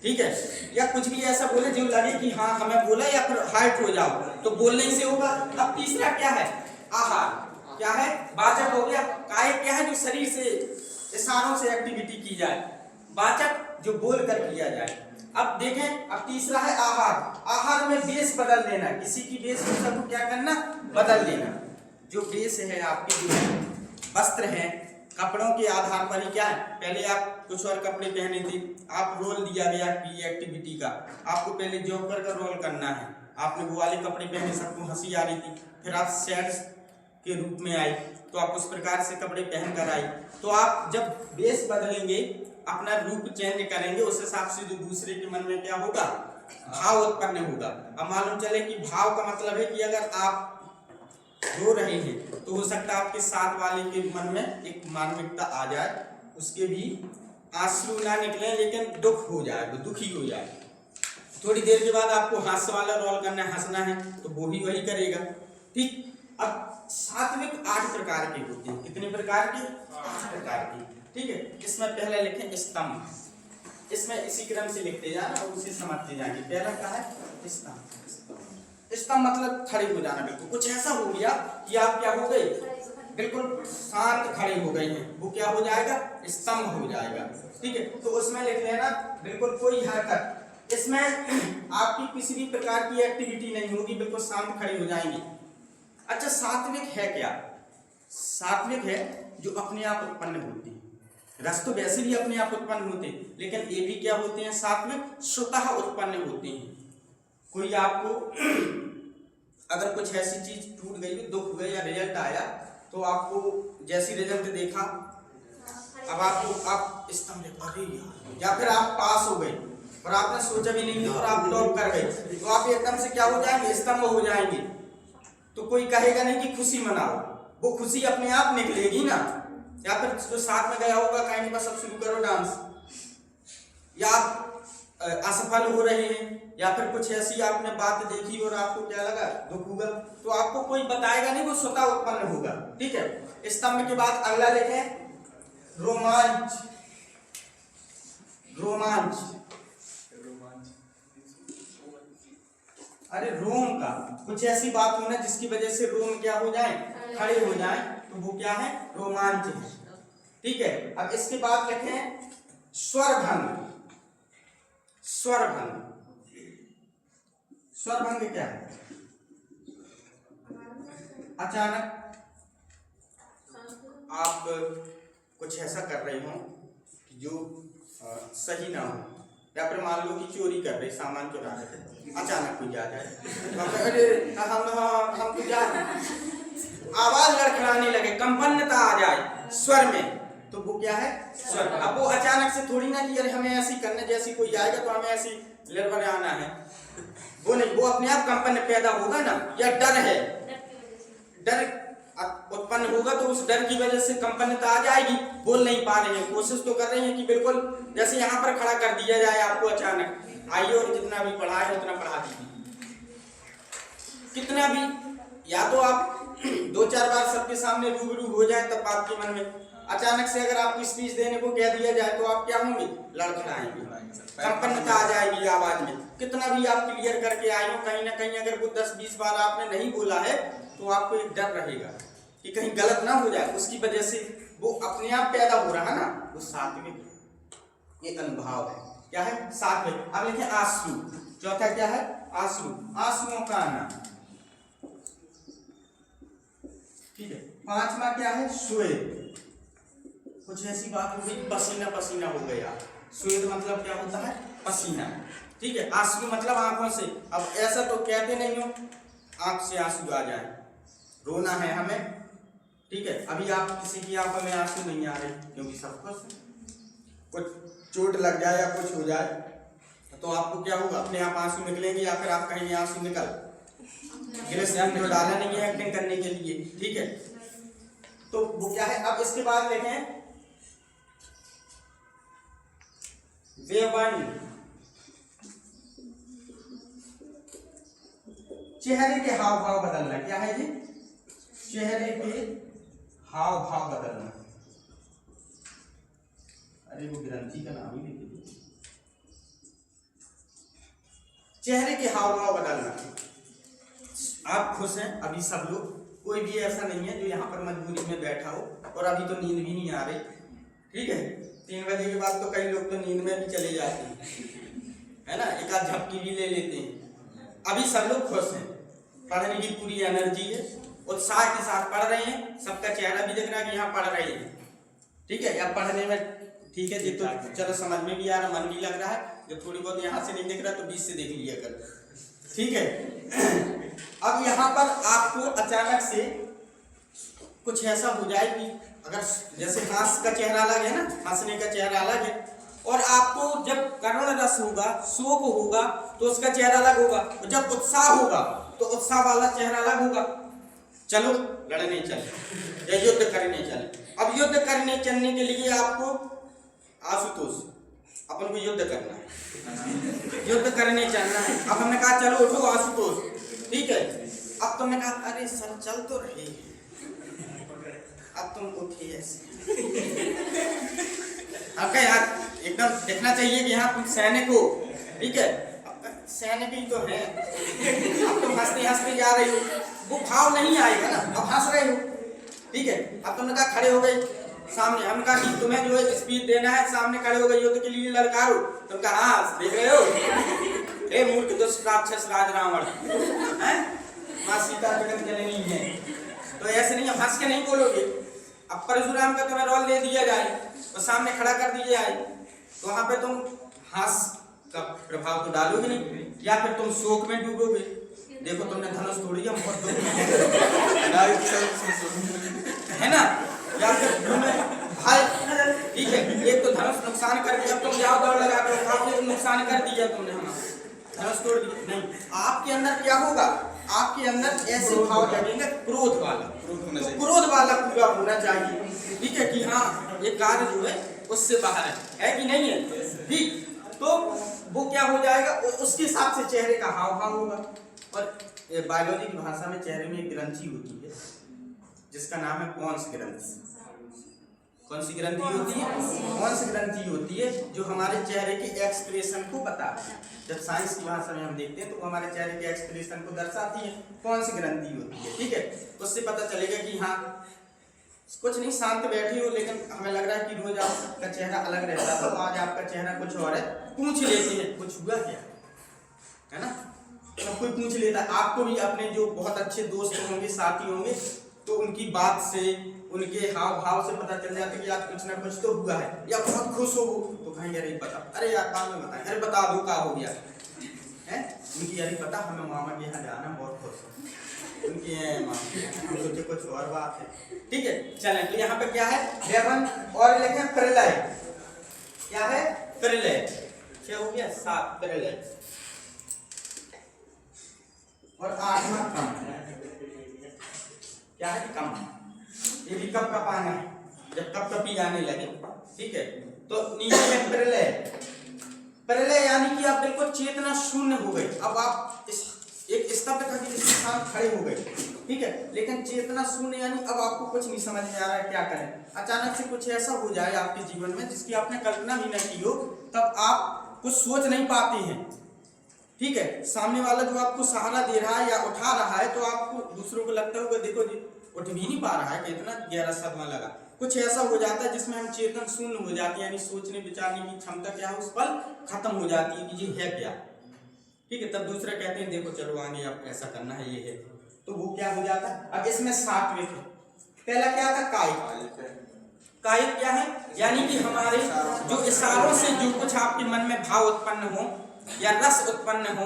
ठीक है, या कुछ भी ऐसा बोले जो लगे कि हाँ हमें बोला, या फिर हाइट हो जाओ, तो बोलने से होगा। अब तीसरा क्या है? आहार। क्या है? वाचक हो गया। कायिक क्या है? जो शरीर से इशारों से एक्टिविटी की जाए, वाचक जो बोल कर किया जाए। अब देखें, अब तीसरा है आहार। आहार में वेश बदल देना, किसी की वेशभूषा को क्या करना? बदल देना। जो वेश है आपके, जो वस्त्र है, कपड़ों के आधार पर ही क्या है, पहले आप कुछ और कपड़े पहने थे, आप रोल दिया गया कि एक्टिविटी का, आपको पहले जोकर का रोल करना है, आपने वो वाले कपड़े पहने, सबको हंसी आ रही थी, फिर आप सैड के रूप में आई तो आप उस प्रकार से कपड़े पहन कर आई। तो आप जब वेश बदलेंगे, अपना रूप चेंज करेंगे, उस हिसाब से जो दूसरे के मन में क्या होगा? भाव उत्पन्न होगा। अब मालूम चले कि भाव का मतलब है कि अगर आप रो रहे हैं तो हो सकता है आपके साथ वाले के मन में एक मानविकता आ जाए, उसके भी आंसू ना निकले लेकिन दुख हो जाए, वो दुखी हो जाए। थोड़ी देर के बाद आपको हास्य वाला रोल करना है, हंसना है, तो वो भी वही करेगा। ठीक। अब सात्विक 8 प्रकार के होते हैं। कितने प्रकार के? 8 प्रकार के। ठीक है। इसमें पहले लिखें स्तंभ, इसमें इसी क्रम से लिखते जाना और उसे समझते जाएंगे। पहला क्या है? स्तंभ। स्तंभ मतलब खड़े हो जाना। बिल्कुल कुछ ऐसा हो गया कि आप क्या हो गए, बिल्कुल शांत खड़े हो गए हैं, वो क्या हो जाएगा? स्तंभ हो जाएगा। ठीक है। तो उसमें लिख लेना बिल्कुल कोई हरकत, इसमें आपकी किसी भी प्रकार की एक्टिविटी नहीं होगी, बिल्कुल शांत खड़े हो जाएंगे। अच्छा, सात्विक है क्या? सात्विक है जो अपने आप उत्पन्न होती है। रस तो वैसे भी अपने आप उत्पन्न होते हैं, लेकिन ये भी क्या होते हैं? सात्विक स्वतः उत्पन्न होते हैं। कोई आपको अगर कुछ ऐसी चीज टूट गई, दुख गई या रिजल्ट आया, तो आपको जैसी रिजल्ट देखा, अब आपको आप स्तंभ, अरे यार, या फिर आप पास हो गए और आपने सोचा भी नहीं और आप टॉप कर गए, तो आप एकदम से क्या हो जाएंगे, स्तंभ हो जाएंगे। तो कोई कहेगा नहीं कि खुशी मनाओ, वो खुशी अपने आप निकलेगी ना। या फिर जो साथ में गया होगा कहेंगे बस अब शुरू करो डांस, या आप असफल हो रहे हैं, या फिर कुछ ऐसी आपने बात देखी और आपको क्या लगा, दुख हुआ, तो आपको कोई बताएगा नहीं, वो स्वतः उत्पन्न होगा। ठीक है। स्तंभ के बाद अगला देखें, रोमांच। रोमांच, अरे रोम का कुछ ऐसी बात होना जिसकी वजह से रोम क्या हो जाए, खड़े हो जाए, तो वो क्या है, रोमांच है। ठीक है। अब इसके बाद लिखें स्वरभंग। स्वरभंग, स्वरभंग क्या है, अचानक आप कुछ ऐसा कर रहे हो जो सही ना हो, या फिर मान लो कि चोरी कर रहे, सामान चुरा रहे थे, अचानक कोई आ जाए, अरे हम तो जा, आवाज लड़खड़ाने लगे, कंपन्नता आ जाए स्वर में, तो वो क्या है, स्वर। अब वो अचानक से थोड़ी ना कि अरे हमें ऐसी करने, जैसी कोई आएगा तो हमें ऐसी लड़बड़ाना है, वो नहीं, वो अपने आप कंपन पैदा होगा ना, या डर है, डर उत्पन्न होगा तो उस डर की वजह से कंपन्नता आ जाएगी, बोल नहीं पा रहे हैं, कोशिश तो कर रहे हैं कि बिल्कुल जैसे यहाँ पर खड़ा कर दिया जाए आपको अचानक, आइए और जितना भी पढ़ा है उतना पढ़ा दीजिए, कितना भी, या तो आप 2-4 बार सबके सामने रूबरू हो जाए तब आपके मन में, अचानक से अगर आपको स्पीच देने को कह दिया जाए तो आप क्या होंगे, लड़खड़ाएंगे, कंपन्नता आ जाएगी आवाज में, कितना भी आप क्लियर करके आए हो, कहीं ना कहीं अगर वो 10-20 बार आपने नहीं बोला है तो आपको एक डर रहेगा कि कहीं गलत ना हो जाए, उसकी वजह से वो अपने आप पैदा हो रहा है ना, वो सात्विक एक अनुभाव है, क्या है, सात्विक। अब लिखें आंसू। चौथा क्या है, आंसू, आंसुओं का आना। ठीक है। 5वां क्या है, श्वेत। कुछ ऐसी बात हो गई, पसीना पसीना हो गया, श्वेत मतलब क्या होता है, पसीना। ठीक है। आंसू मतलब आंखों से, अब ऐसा तो कहते नहीं हो आंख से आंसू आ जाए, रोना है हमें, ठीक है। अभी आप किसी की आंखों में आंसू नहीं आ रहे क्योंकि सब कुछ चोट लग जाए या कुछ हो जाए तो आपको क्या होगा, अपने आप आंसू निकलेंगे, या फिर आप कहेंगे आंसू निकल, गिलास में डाला नहीं है एक्टिंग करने के लिए। ठीक है। तो वो क्या है, अब इसके बाद देखें वेवन। चेहरे के हाव भाव बदलना, क्या है ये, चेहरे के हाव भाव बदलना। अरे वो ग्रंथि का नाम ही नहीं, चेहरे के हाव भाव बदलना। आप खुश हैं अभी सब लोग, कोई भी ऐसा नहीं है जो यहाँ पर मजबूरी में बैठा हो और अभी तो नींद भी नहीं आ रही। ठीक है। 3 बजे के बाद तो कई लोग तो नींद में भी चले जाते हैं, है ना, एक आध झपकी भी ले लेते हैं। अभी सब लोग खुश हैं, पढ़ने की पूरी एनर्जी है, उत्साह के साथ पढ़ रहे हैं, सबका चेहरा भी दिख रहा है कि यहाँ पढ़ रहे हैं। ठीक है। या पढ़ने में ठीक है जी, तो चलो समझ में भी आ रहा, मन भी लग रहा है, जब थोड़ी बहुत यहाँ से नहीं दिख रहा तो बीच से देख लिया कर। ठीक है। अब यहाँ पर आपको अचानक से कुछ ऐसा हो जाए कि अगर जैसे हास्य का चेहरा अलग है ना, हंसने का चेहरा अलग है, और आपको जब करुण रस होगा, शोक होगा तो उसका चेहरा अलग होगा, और जब उत्साह होगा तो उत्साह वाला चेहरा अलग होगा। चलो लड़ने चले या युद्ध करने चले। अब युद्ध करने चलने के लिए आपको आशुतोष अपन को युद्ध करना है, युद्ध करने चलना है। अब हमने कहा चलो उठो आशुतोष, ठीक है। अब तुमने कहा अरे सर चल तो रहे, अब तुम उठे ऐसे, अब क्या यार एकदम देखना चाहिए कि यहाँ तुम सैनिक हो, ठीक है, सैनिक ही तो है। अब तुम हंसते हंसते जा रही हो, वो भाव नहीं आएगा ना, अब हंस रहे हो, ठीक है। अब तुमने कहा खड़े हो गए सामने, हमने कहा कि तुम्हें जो है स्पीच देना है, सामने खड़े हो गए युद्ध के लिए ललकारो, तुम कहा हाँ देख रहे हो, हे मूर्ख दुष्ट राक्षस राज रावण, हैं माँ सीता जगत जननी है, तो ऐसे नहीं हंस के नहीं बोलोगे। अब परशुराम का तुम्हें रोल दे दिया जाए और सामने खड़ा कर दिया जाए तो वहां पे तुम हंस का प्रभाव तो डालोगे नहीं, या फिर तुम शोक में डूबोगे। देखो तुमने धनुष तोड़ी है, बहुत दुख है ना, या फिर भाई ठीक है, एक तो धनुष नुकसान करके अब तुम जाओ दौड़ लगा कर नुकसान कर दिया तुमने हमारा, धनुष तोड़ दिया। नहीं, आपके अंदर क्या होगा, आपके अंदर ऐसे भाव जगेंगे क्रोध वाला, तो क्रोध वाला पूरा होना चाहिए, ठीक है, कि हाँ ये कार्य जो है उससे बाहर है कि नहीं है, ठीक। तो वो क्या हो जाएगा, उसके हिसाब से चेहरे का हाव भाव होगा। और बायोलॉजी की भाषा में चेहरे में एक ग्रंथि होती है जिसका नाम है पॉन्स ग्रंथि। कौन सी ग्रंथि होती है, पॉन्स ग्रंथि होती है, जो हमारे चेहरे के एक्सप्रेशन को बताती है। जब साइंस की भाषा में हम देखते हैं तो हमारे चेहरे के एक्सप्रेशन को दर्शाती है, पॉन्स ग्रंथि होती है, ठीक है। उससे पता चलेगा कि हाँ कुछ नहीं, शांत बैठी हो, लेकिन हमें लग रहा है कि रोज आपका चेहरा अलग रहता है, तो आज आपका चेहरा कुछ और है, पूछ लेते हैं कुछ हुआ क्या, है ना। सब कोई पूछ लेता है, आपको भी अपने जो बहुत अच्छे दोस्त होंगे, साथी होंगे, तो उनकी बात से, उनके हाव भाव से पता चल जाता है कि आज कुछ ना कुछ तो हुआ है, या बहुत खुश हो तो कहेंगे अरे बता, अरे यार बाद में बताएं, अरे बता दो क्या हो गया है, उनकी अरे पता हमें मामा के यहाँ जाना, बहुत खुश हो उनके हम सोचे कुछ और बात है, ठीक है। चलें, तो यहाँ पे क्या है, व्यवन और लिखे प्रलय, क्या है प्रलय, क्या हो गया 7 प्रलय, और 8वां कम, क्या है कम, ये भी कप कपाना है, जब कप कपी आने लगे, ठीक है। तो नीचे में प्रलय, प्रलय यानी कि आप बिल्कुल चेतना शून्य हो गई, अब आप इस एक स्तब्ध स्थान खड़े हो गए, ठीक है, लेकिन चेतना शून्य यानी अब आपको कुछ नहीं समझ में आ रहा है क्या करें, अचानक से कुछ ऐसा हो जाए आपके जीवन में जिसकी आपने कल्पना भी न की हो, तब आप कुछ सोच नहीं पाते हैं, ठीक है। सामने वाला जो आपको सहारा दे रहा है या उठा रहा है, तो आपको दूसरों को लगता होगा देखो जी उठ भी नहीं पा रहा है, कितना गहरा सदमा लगा, कुछ ऐसा हो जाता है जिसमें हम चेतन शून्य हो जाते हैं, यानी सोचने विचारने की क्षमता क्या है उस पल खत्म हो जाती है कि ये है क्या, ठीक है। तब दूसरा कहते हैं देखो चलो आगे अब ऐसा करना है, ये है, तो वो क्या हो जाता है। अब इसमें 7वें थे, पहला क्या था कायिक, कायिक क्या है, यानी कि हमारे जो इशारों से जो कुछ आपके मन में भाव उत्पन्न हो, या रस उत्पन्न हो,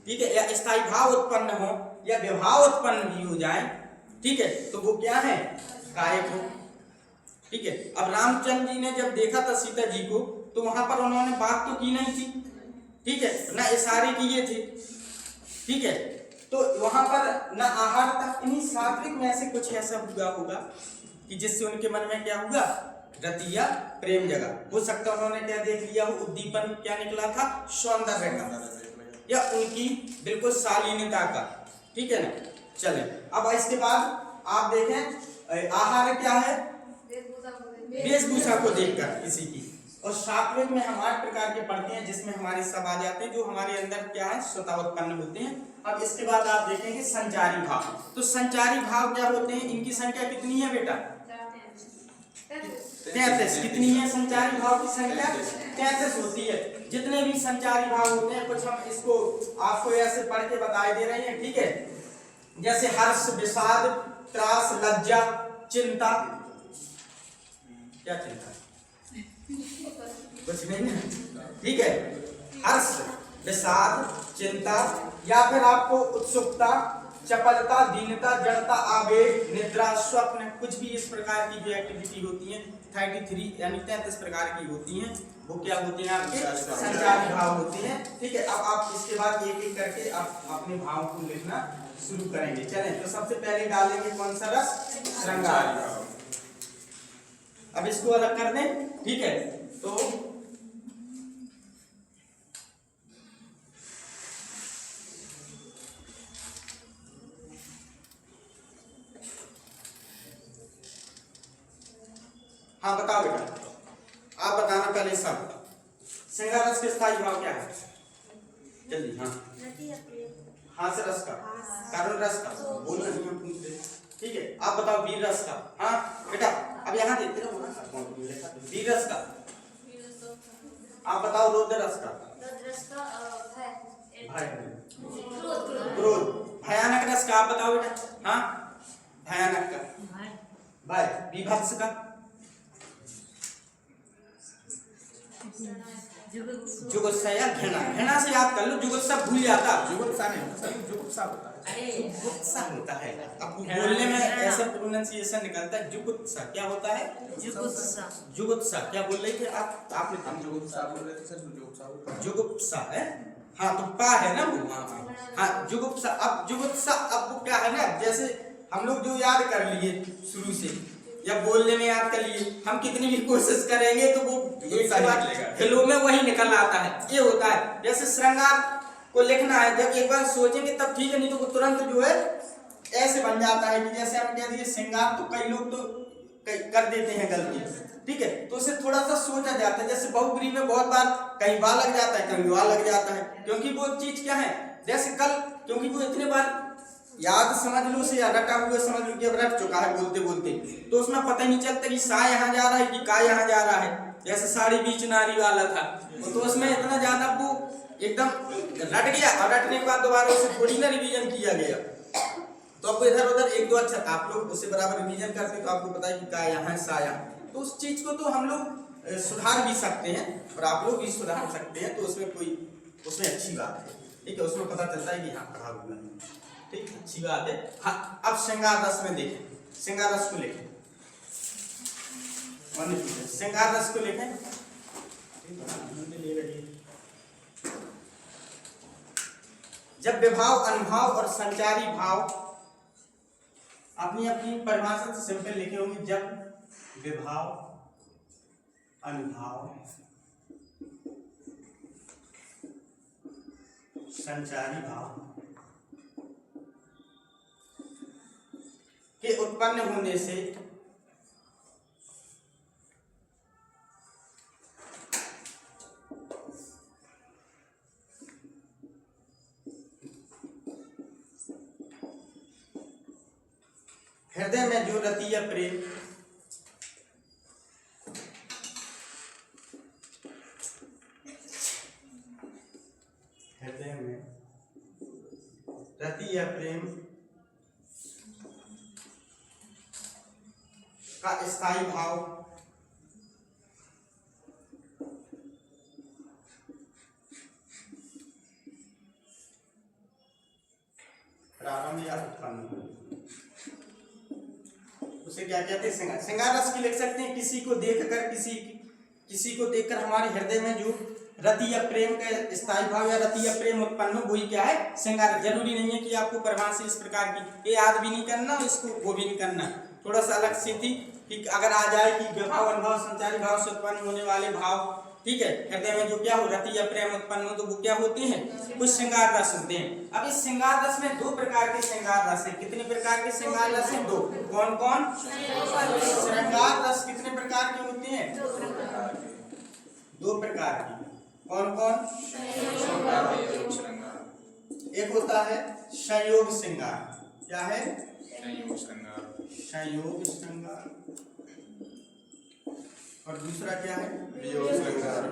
ठीक है, या स्थायी भाव उत्पन्न हो, या विभाव उत्पन्न भी हो जाए, ठीक है, तो वो क्या है कायिक हो, ठीक है। अब रामचंद्र जी ने जब देखा था सीता जी को, तो वहां पर उन्होंने बात तो की नहीं थी, ठीक है, ना इशारे किए थे, ठीक है, तो वहां पर ना आहार था। इन्हीं 7वें में ऐसे कुछ ऐसा हुआ होगा कि जिससे उनके मन में क्या हुआ, रति या प्रेम जगा, हो सकता है उन्होंने क्या देख लिया हो, उद्दीपन क्या निकला था, सौंदर्य का, या उनकी बिल्कुल शालीनता का, ठीक है ना। चले, अब इसके बाद आप देखें आहार क्या है, वेशभूषा को देखकर किसी की, और 7वें में हम 8 प्रकार के पढ़ते हैं जिसमें हमारे सब आ जाते हैं जो हमारे अंदर क्या है स्वतः उत्पन्न होते हैं। अब इसके बाद आप देखेंगे संचारी भाव, तो संचारी भाव क्या होते हैं, इनकी संख्या कितनी है बेटा, 33। कितनी है संचारी भाव की संख्या, 33 होती है। जितने भी संचारी भाव होते हैं, कुछ हम इसको आपको ऐसे पढ़ के बताए दे रहे हैं, ठीक है, जैसे हर्ष, विषाद, त्रास, लज्जा, चिंता, क्या चिंता, कुछ नहीं है, ठीक है, हर्ष, विषाद, चिंता, या फिर आपको उत्सुकता, चपलता, दीनता, जड़ता, आवेग, निद्रा, स्वप्न, कुछ भी इस प्रकार की जो एक्टिविटी होती है 33 यानी 33 प्रकार की होती हैं, वो क्या होते हैं आपके संचारी भाव होते हैं, ठीक है। अब आप इसके बाद एक एक करके आप अपने भाव को लिखना शुरू करेंगे। चलें, तो सबसे पहले डालेंगे कौन सा रस, श्रृंगार। अब इसको अलग कर दें, ठीक है, तो हाँ बताओ बेटा, आप बताना पहले सब। श्रृंगार रस के स्थायी भाव क्या है, जल्दी। हाँ हास्य रस का, कारण रस का, बोलना नहीं हम पूछ रहे, ठीक है। आप बताओ वीर रस का, हाँ बेटा अब यहाँ देखते रहो ना, वीर रस का। आप बताओ रौद्र रस का, क्रोध। भयानक रस का आप बताओ बेटा, हाँ भयानक का, भय। विभत्स का, जुगुप्सा या घृणा, घृणा से याद कर लो, जुगुप्सा भूल जाता, जुगुप्सा नहीं होता सर, जुगुप्सा होता है। जुगुप्सा होता है। अब बोलने में ऐसा प्रोनाउंसिएशन निकलता है, जुगुप्सा क्या होता है? जुगुप्सा क्या बोल रही थे आप? आपने हम जुगुप्सा बोल रहे थे सर, जुगुप्सा होता है। जुगुप्सा है, हाँ तो पा है ना वो, हाँ जुगुप्सा। अब जुगुप्सा अब वो क्या है ना, जैसे हम लोग जो याद कर लिए शुरू से या बोलने में याद कर लिए, हम कितनी भी कोशिश करेंगे तो वो एक बार हिलो में वही निकल आता है, ये होता है। जैसे श्रृंगार को लिखना है, जब एक बार सोचेंगे तब ठीक है, नहीं तो वो तुरंत जो है ऐसे बन जाता है कि जैसे हम कह दिए श्रृंगार, तो कई लोग तो कर देते हैं गलती, ठीक है, तो उसे थोड़ा सा सोचा जाता है। जैसे बहुब्री में बहुत बार कहीं बा लग जाता है, कहीं वा लग जाता है, क्योंकि वो चीज क्या है, जैसे कल, क्योंकि वो इतने बार याद समझ लो से या रटा हुआ समझ लो कि अब रट चुका है बोलते बोलते, तो उसमें पता ही नहीं चलता कि सा यहाँ जा रहा है कि का यहाँ जा रहा है। जैसे साड़ी बीच नारी वाला था, तो उसमें इतना ज्यादा वो एकदम रट गया, और रटने के बाद दोबारा उसे थोड़ी ना रिवीजन किया गया, तो आपको इधर उधर एक दो अच्छा आप लोग उसे बराबर रिवीजन करते तो आपको पता है कि का यहाँ सा यहाँ, तो उस चीज को तो हम लोग सुधार भी सकते हैं और आप लोग भी सुधार सकते हैं, तो उसमें कोई उसमें अच्छी बात है, ठीक है, उसमें पता चलता है कि हाँ पढ़ा हुआ है, ठीक, अच्छी बात है। हाँ अब श्रृंगार रस में देखें, श्रृंगार रस को लिखें, श्रृंगार रस को लिखें। जब विभाव, अनुभाव और संचारी भाव अपनी अपनी परिभाषा से सिंपल लिखे होंगे, जब विभाव, अनुभाव, संचारी भाव के उत्पन्न होने से हृदय में जो रति या प्रेम हृदय में रति या प्रेम का स्थायी भाव प्रारंभ या उत्पन्न, उसे क्या कहते हैं? श्रृंगार। श्रृंगार रस की लिख सकते हैं, किसी को देखकर, किसी को देखकर हमारे हृदय में जो रति या प्रेम का स्थायी भाव या रति या प्रेम उत्पन्न हो, वही क्या है? श्रृंगार। जरूरी नहीं है कि आपको परिभाषा इस प्रकार की ये याद भी नहीं करना, इसको वो भी नहीं करना, थोड़ा सा अलग से थी कि अगर आ जाए कि विभाव, अनुभाव, संचारी भाव से उत्पन्न होने वाले भाव, ठीक है, हृदय में जो क्या हो रति या प्रेम उत्पन्न हो, तो वो क्या होते हैं? कुछ श्रृंगार रस होते हैं। अब इस श्रृंगार रस में दो प्रकार के श्रृंगार रस हैं। कितने प्रकार के श्रृंगार रस हैं? दो। कौन कौन? श्रृंगार रस कितने प्रकार के होते हैं? दो प्रकार के। कौन कौन? एक होता है संयोग श्रृंगार। क्या है? संयोग श्रृंगार। और दूसरा क्या है? वियोग श्रृंगार।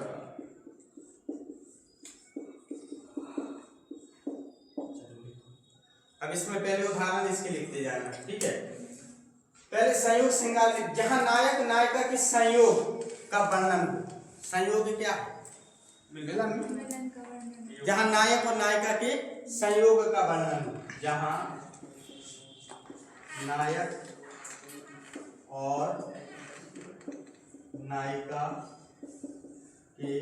अब इसमें पहले उदाहरण इसके लिखते जाना, ठीक है। पहले संयोग श्रृंगार, जहां नायक नायिका के संयोग का वर्णन। संयोग क्या है? मिलन। जहां नायक और नायिका के संयोग का वर्णन, जहां नायक और नायिका के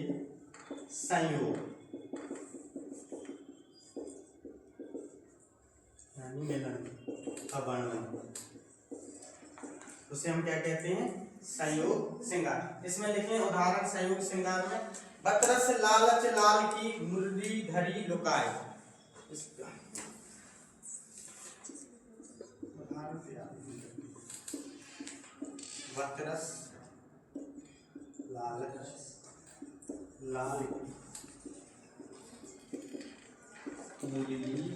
संयोग यानी मिलन का वर्णन, उसे हम क्या कहते हैं? संयोग श्रृंगार। इसमें लिखें उदाहरण संयोग श्रृंगार में, बतरस लालच लाल की मुरली धरी लुकाए। इसका बतरस लालच लाल मुरली धरी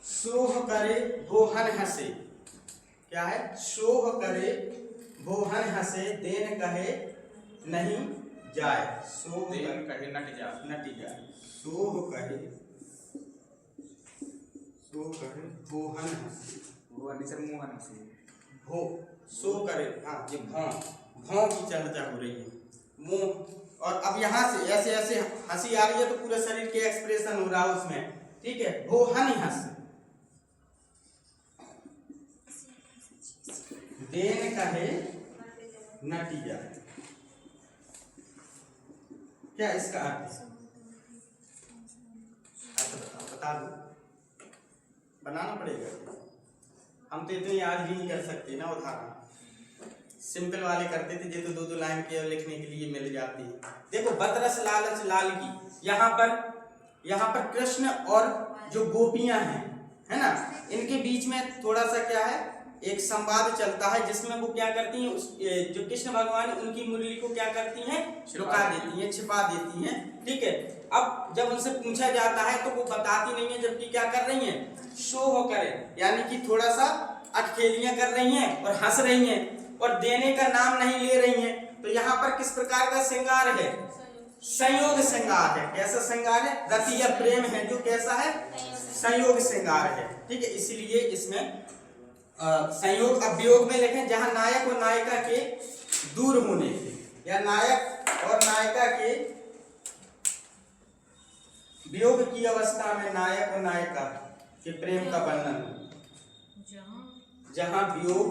सोह करे बोहन हंसे। क्या है? सोह करे बोहन हंसे, देन कहे नहीं जाए। सोह कहे नट जाए। सोह कहे बोहन हंसे, भो सो करे, हाँ ये भौ भाव की चर्चा हो रही है, मुंह। और अब यहाँ से ऐसे ऐसे हंसी आ रही है तो पूरे शरीर के एक्सप्रेशन हो रहा है उसमें, ठीक है। वो हनी हंस, देन कहे नटिया, क्या इसका अर्थ है? बता दो, बनाना पड़ेगा। हम तो इतनी याद भी नहीं कर सकते ना उदाहरण, सिंपल वाले करते थे जो तो दो दो लाइन के लिखने के लिए मिल जाती है। देखो बतरस लालच लाल की, यहाँ पर कृष्ण और जो गोपियां हैं, है ना, इनके बीच में थोड़ा सा क्या है, एक संवाद चलता है जिसमें वो क्या करती हैं, जो कृष्ण भगवान उनकी मुरली को क्या करती हैं, लुका देती हैं, छिपा देती हैं, ठीक है। अब जब उनसे पूछा जाता है तो वो बताती नहीं है, जबकि क्या कर रही हैं, शो हो करे, यानी कि थोड़ा सा अटखेलियां कर रही हैं और हंस रही हैं और देने का नाम नहीं ले रही हैं। तो यहाँ पर किस प्रकार का श्रृंगार है, संयोग श्रृंगार है। कैसा श्रृंगार है, रति या प्रेम है जो कैसा है, संयोग श्रृंगार है, ठीक है। इसीलिए इसमें संयोग अब वियोग में लिखें, जहां नायक और नायिका के दूर होने या नायक और नायिका के वियोग की अवस्था में नायक और नायिका के प्रेम का वर्णन, जहां वियोग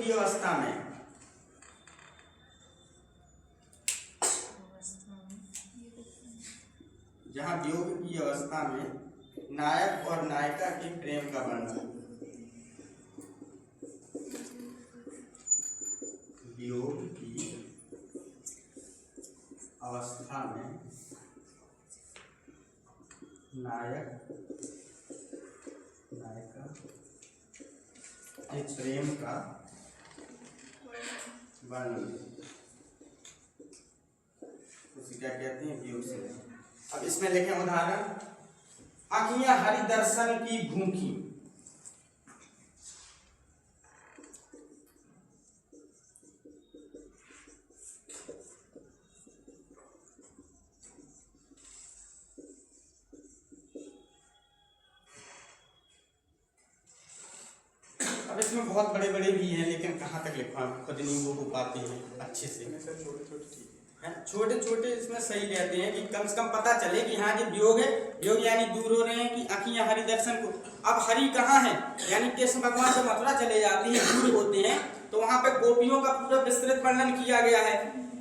की अवस्था में नायक और नायिका के प्रेम का वर्णन, वियोग की अवस्था में नायक नायिका के प्रेम का वर्णन, उसे क्या कहते हैं, वियोग से। अब इसमें लिखें उदाहरण, आँखियां हरि दर्शन की भूखी, अब इसमें बहुत बड़े बड़े भी हैं, लेकिन कहाँ तक लिखवा खुद नहीं वो पाते हैं अच्छे से, छोटे छोटे इसमें सही रहते हैं कि कम से कम पता चले कि हाँ जी वियोग है, वियोग यानी दूर हो रहे हैं, कि आँखियां हरि दर्शन को। अब हरि कहाँ है, यानी कृष्ण भगवान जब मथुरा चले जाते हैं, दूर होते हैं, तो वहां पे गोपियों का पूरा विस्तृत वर्णन किया गया है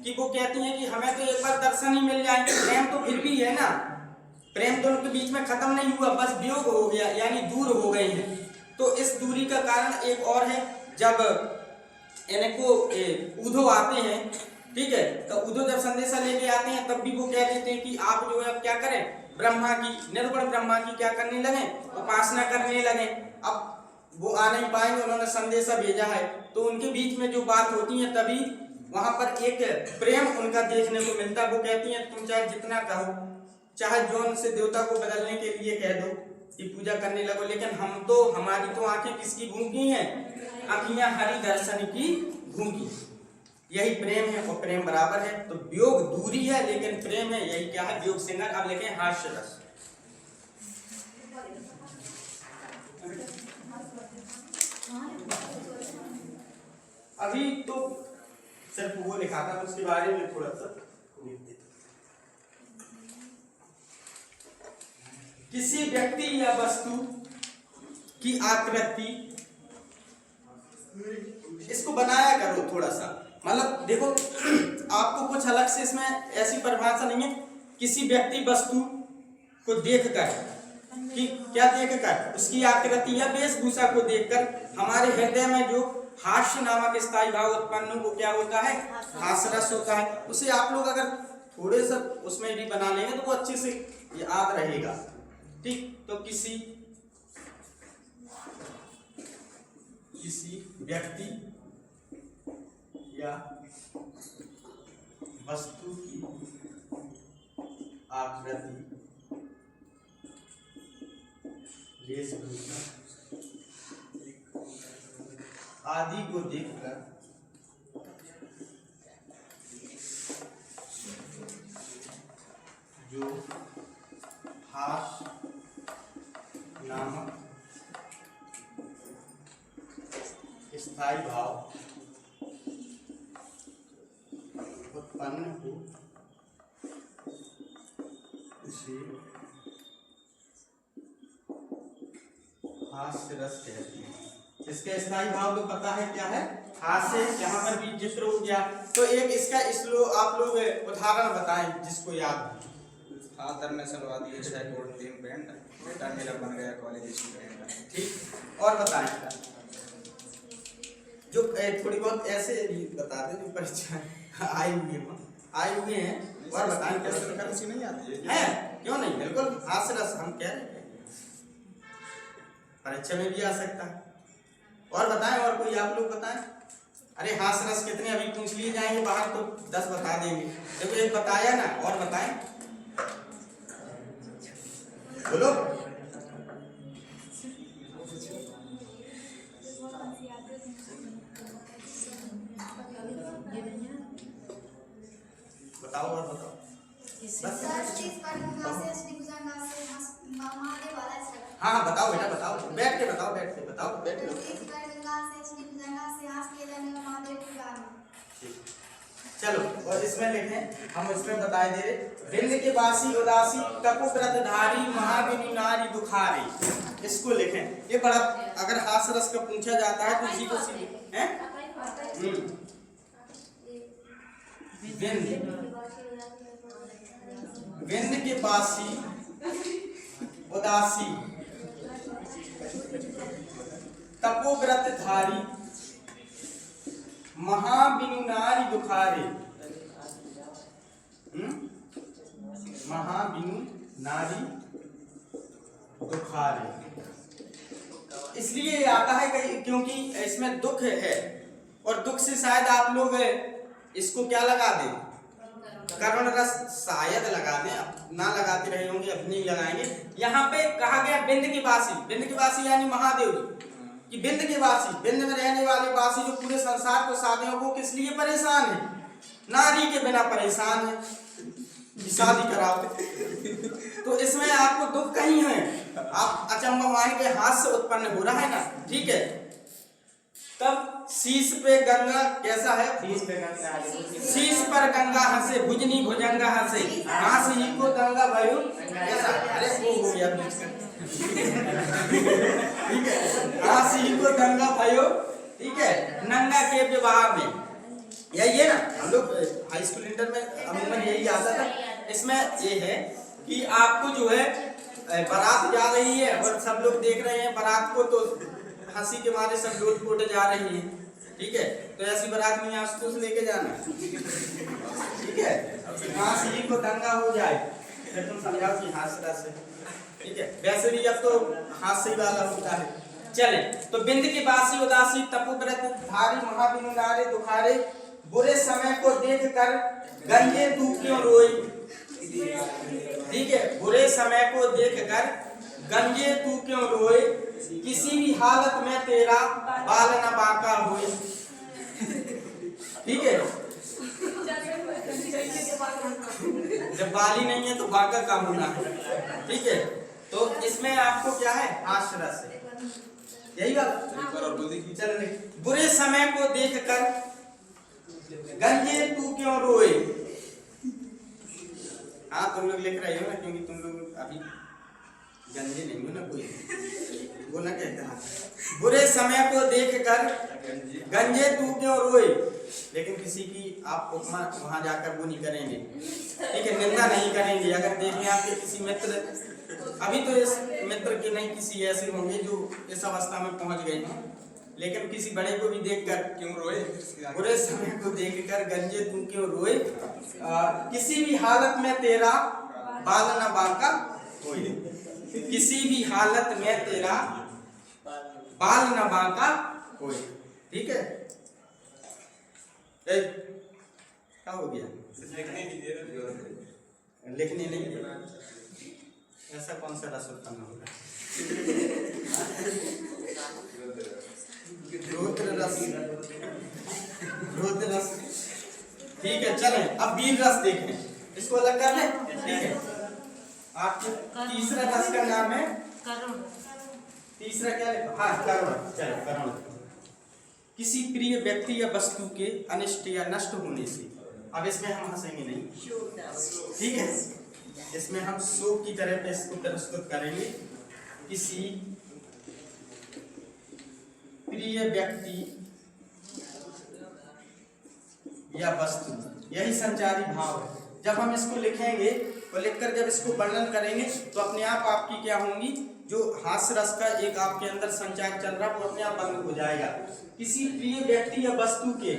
कि वो कहती हैं कि हमें तो एक बार दर्शन ही मिल जाए। प्रेम तो फिर भी है ना, प्रेम तो उनके बीच में खत्म नहीं हुआ, बस वियोग हो गया, यानी दूर हो गए हैं। तो इस दूरी का कारण एक और है, जब इनको उद्धव आते हैं, ठीक है, तो उद्धव जब संदेशा लेके आते हैं तब भी वो कह देते हैं कि आप जो है अब क्या करें, ब्रह्मा की, निर्गुण ब्रह्मा की क्या करने लगे, उपासना करने लगे। अब वो आ नहीं पाएंगे, उन्होंने संदेशा भेजा है, तो उनके बीच में जो बात होती है तभी वहां पर एक प्रेम उनका देखने को मिलता है। वो कहती हैं तुम चाहे जितना कहो, चाहे जौन से देवता को बदलने के लिए कह दो कि पूजा करने लगो, लेकिन हम तो, हमारी तो आंखें किसकी भूखी हैं, आँखियां हरि दर्शन की भूखी। यही प्रेम है, और प्रेम बराबर है। तो वियोग दूरी है लेकिन प्रेम है, यही क्या है, वियोग श्रृंगार। अब लिखें हास्य रस, अभी तो सिर्फ वो लिखा था, उसके बारे में थोड़ा सा लिख देते। किसी व्यक्ति या वस्तु की आकृति, इसको बनाया करो थोड़ा सा, मतलब देखो आपको कुछ अलग से इसमें ऐसी परिभाषा नहीं है। किसी व्यक्ति वस्तु को देखकर, कि क्या देखकर, उसकी आकृति या वेशभूषा को देखकर हमारे हृदय में जो हास्य नामक स्थायी भाव उत्पन्न हो, क्या होता है, हास्य रस होता है। उसे आप लोग अगर थोड़े से उसमें भी बना लेंगे तो वो अच्छे से याद रहेगा, ठीक। तो किसी व्यक्ति या वस्तु की आकृति, वेशभूषा आदि को देखकर जो हास्य नामक स्थायी भाव उत्पन्न हो उसे हास्य रस कहते हैं। इसके स्थायी भाव तो पता है क्या है, हास्य। यहाँ पर भी चित्र हो गया। तो एक इसका आप लोग उदाहरण बताएं जिसको याद हो। फादर ने सलवा दिए सैकड़ों टीम बैंड, बेटा मेरा बन गया कॉलेज स्टूडेंट। ठीक, और बताएं जो थोड़ी बहुत ऐसे बता दें जो परीक्षा आए हुए हैं, और बताएं कैसे करेंसी नहीं आती है। क्यों नहीं, बिल्कुल हास्य रस हम कह रहे हैं, परीक्षा में भी आ सकता है। और बताएं, और कोई आप लोग बताएं। अरे हास्य रस कितने अभी पूछ लिए जाएंगे बाहर तो 10 बता देंगे। देखो एक बताया ना, और बताएं, बोलो। बताओ और बताओ। हाँ हाँ बताओ बेटा, बताओ, बैठ के बताओ, बैठ के बताओ, बैठ के। चलो, और इसमें लिखें, हम इसमें बताए दे रहे, बिंद के बासी उदासी तपोव्रतधारी महाबिनी नारी दुखारी। इसको लिखें। ये बड़ा, अगर हास्य रस का पूछा जाता है तो इसी को हैं। बिंद के बासी उदासी तपोव्रतधारी महाबिनु नारी दुखारे। महाबिनु नारी दुखारे इसलिए आता है क्योंकि इसमें दुख है, और दुख से शायद आप लोग इसको क्या लगा दें, करुण रस शायद लगा दें, ना लगाते रहे होंगे, अब नहीं लगाएंगे। यहाँ पे कहा गया बिंद के वासी, बिंद के वासी यानी महादेव कि बिंद के वासी, बिंद में रहने वाले वासी जो पूरे संसार को साधे हैं, वो किस लिए परेशान है, नारी के बिना परेशान है, शादी कराओ। तो इसमें आपको दुख कहीं है, आप अचंभा मान के हास्य उत्पन्न हो रहा है ना, ठीक है। तब शीश पे गंगा कैसा है, शीश पर गंगा हंसे, भुजनी भुजंगा हंसे, हास ही को गंगा भयो कैसा, अरे वो हो गया ठीक है, हास ही को गंगा भयो, ठीक है, नंगा के विवाह में। यही है ना, हम लोग हाई स्कूल इंटर में अमूमन यही आता था। इसमें ये है कि आपको जो है बारात जा रही है और सब लोग देख रहे हैं बारात को, तो हंसी के मारे सब लोट पोट जा रही है, ठीक है। तो ऐसी बारात में आशुतोष लेके जाना, ठीक है। हंसी को दंगा हो जाए फिर तुम समझाओ कि हास्य रस है, ठीक है। वैसे भी अब तो हास्य वाला होता है। चले, तो बिंद की बासी उदासी तपोव्रत धारी महाबिनु नारे दुखारे, बुरे समय को देख कर गंजे तू क्यों रोई, ठीक है। बुरे समय को देख कर गंजे तू क्यों रोए, किसी भी हालत में तेरा बाल न बांका होए, ठीक है। जब बाली नहीं है तो बांका का होना है, ठीक है। तो इसमें आपको क्या है, हास्य रस है, यही बात। चलो, बुरे समय को देख कर गंजे तू क्यों रोए। हाँ तुम लोग लिख रहे हो ना, क्योंकि तुम लोग अभी गंजे नहीं हो ना, कोई वो ना कहता है। बुरे समय को देख कर गंजे तू क्यों रोए, लेकिन किसी की आप उपमा वहां जाकर वो नहीं करेंगे, ठीक है, निंदा नहीं करेंगे। अगर देखें आपके किसी मित्र, अभी तो इस मित्र के नहीं किसी ऐसे होंगे जो इस अवस्था में पहुंच गए हैं, लेकिन किसी बड़े को भी देखकर क्यों रोए, बुरे समय को देखकर गंजे तू क्यों रोए, किसी भी हालत में तेरा बाल न बांका होए, किसी भी हालत में तेरा बाल न बांका होए, ठीक है। क्या हो गया, लिखने नहीं, ऐसा कौन सा रस उत्पन्न होगा, रुद्र रस, रुद्र रस, ठीक है। चलें अब वीर रस देखें, इसको अलग कर लें, ठीक है। आपके तीसरा रस का नाम है करुण, तीसरा क्या लिखा, हाँ करुण, चलो करुण। किसी प्रिय व्यक्ति या वस्तु के अनिष्ट या नष्ट होने से। अब इसमें हम हंसेंगे नहीं, ठीक है, इसमें हम शोक की तरह पे इसको प्रस्तुत करेंगे। किसी प्रिय व्यक्ति या वस्तु, यही संचारी भाव है। जब हम इसको लिखेंगे और लिखकर जब इसको वर्णन करेंगे तो अपने आप आपकी क्या होंगी, जो हास्य रस का एक आपके अंदर संचार चल रहा है वो अपने आप बंद हो जाएगा। किसी प्रिय व्यक्ति या वस्तु के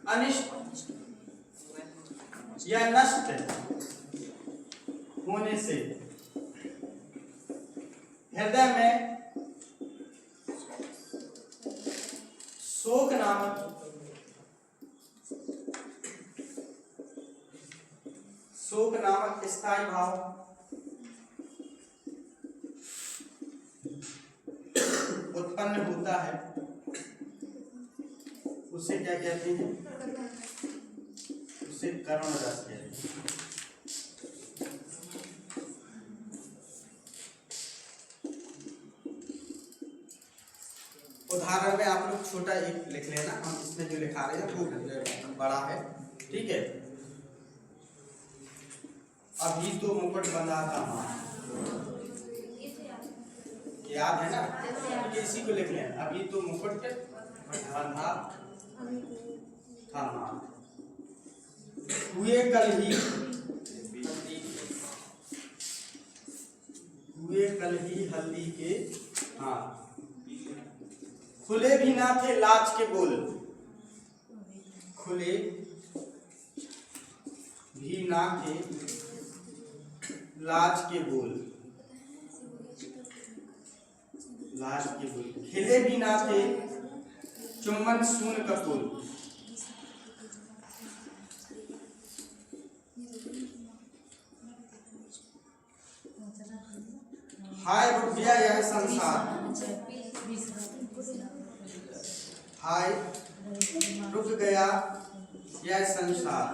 अनिष्ट या नष्ट होने से हृदय में शोक नामक स्थायी भाव उत्पन्न होता है। उसे क्या कहते हैं, उसे करुण रस कहते हैं। उदाहरण में आप लोग छोटा एक लिख लेना, हम इसमें जो लिखा रहे हैं वो बड़ा है, ठीक है। अभी तो मुकुट बंधा था माँ, याद है ना, इसी को लिख लेना। अभी तो मुकुट बंधा था माँ, हुए कल ही हल्दी के हाथ, खुले भी ना थे लाज के बोल, खुले भी ना थे लाज के बोल, लाज के बोल, खिले भी ना थे चुम्बन सून का फूल। हाय रुक गया यह संसार, हाय रुक गया यह संसार,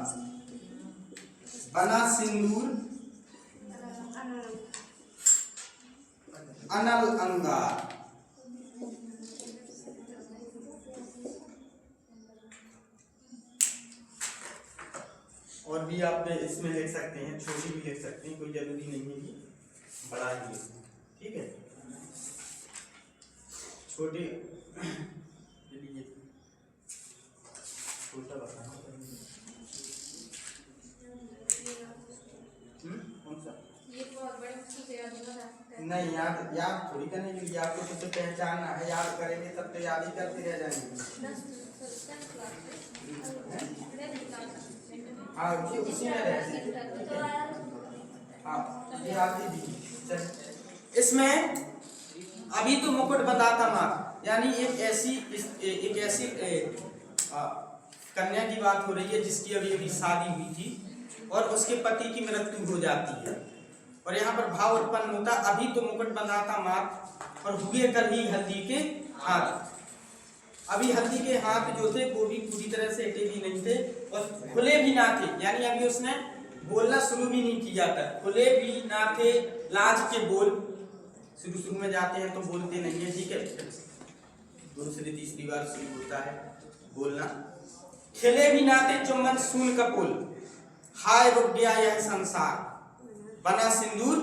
बना सिंदूर अनल अंगार। और भी आप इसमें लिख सकते हैं, छोटी भी लिख सकते हैं, कोई जरूरी नहीं है कि बड़ा ही, ठीक है। छोटे छोटा बताना कौन सा, ये बहुत बड़ी चीज है, नहीं याद याद थोड़ी करने के लिए, आपको कुछ पहचानना है, याद करेंगे तब तो याद ही करते रह जाएंगे। हाँ ये उसी में रहते, हाँ ये आती भी। इसमें अभी तो मुकुट बंधा था माँ, यानी एक ऐसी कन्या की बात हो रही है जिसकी अभी अभी शादी हुई थी और उसके पति की मृत्यु हो जाती है, और यहाँ पर भाव उत्पन्न होता, अभी तो मुकुट बंधा था माथ और हुए कल ही हल्दी के हाथ। अभी हल्दी के हाथ जो थे वो भी पूरी तरह से हटे भी नहीं थे और खुले भी ना थे, यानी अभी उसने बोलना शुरू भी नहीं किया था। खुले भी ना थे लाज के बोल, शुरू में जाते हैं तो बोलते नहीं है, ठीक है, दूसरी तीसरी बार शुरू होता है बोलना। खिले भी ना थे चुम्बन सून का पुल, हाय रुक गया यह संसार, बना सिंदूर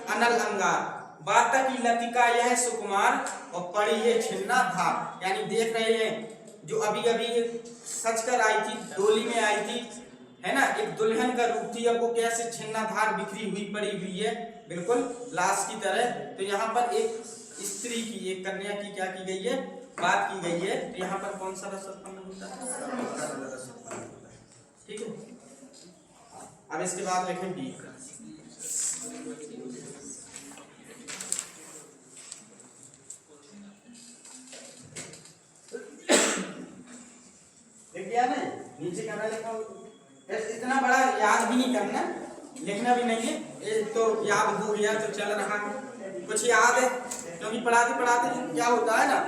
अनल अंगार, बाता की लतिका यह सुकुमार और पड़ी ये छिन्ना धार। यानी देख रहे हैं जो अभी अभी सच कर आई थी, डोली में आई थी, है ना, एक दुल्हन का रूप थी, अब वो कैसे छिन्ना धार बिखरी हुई पड़ी हुई है, बिल्कुल लाश की तरह। तो यहाँ पर एक स्त्री की, एक कन्या की क्या की गई है, बात की गई है। तो यहाँ पर कौन सा रस उत्पन्न होता है, ठीक है। अब इसके बाद लिखें बी, लिख नहीं, नीचे करना लिखा, इतना बड़ा याद भी नहीं करना, लिखना भी नहीं है, तो याद हो गया तो चल रहा है, कुछ याद है, क्योंकि पढ़ाते पढ़ाते क्या होता है ना,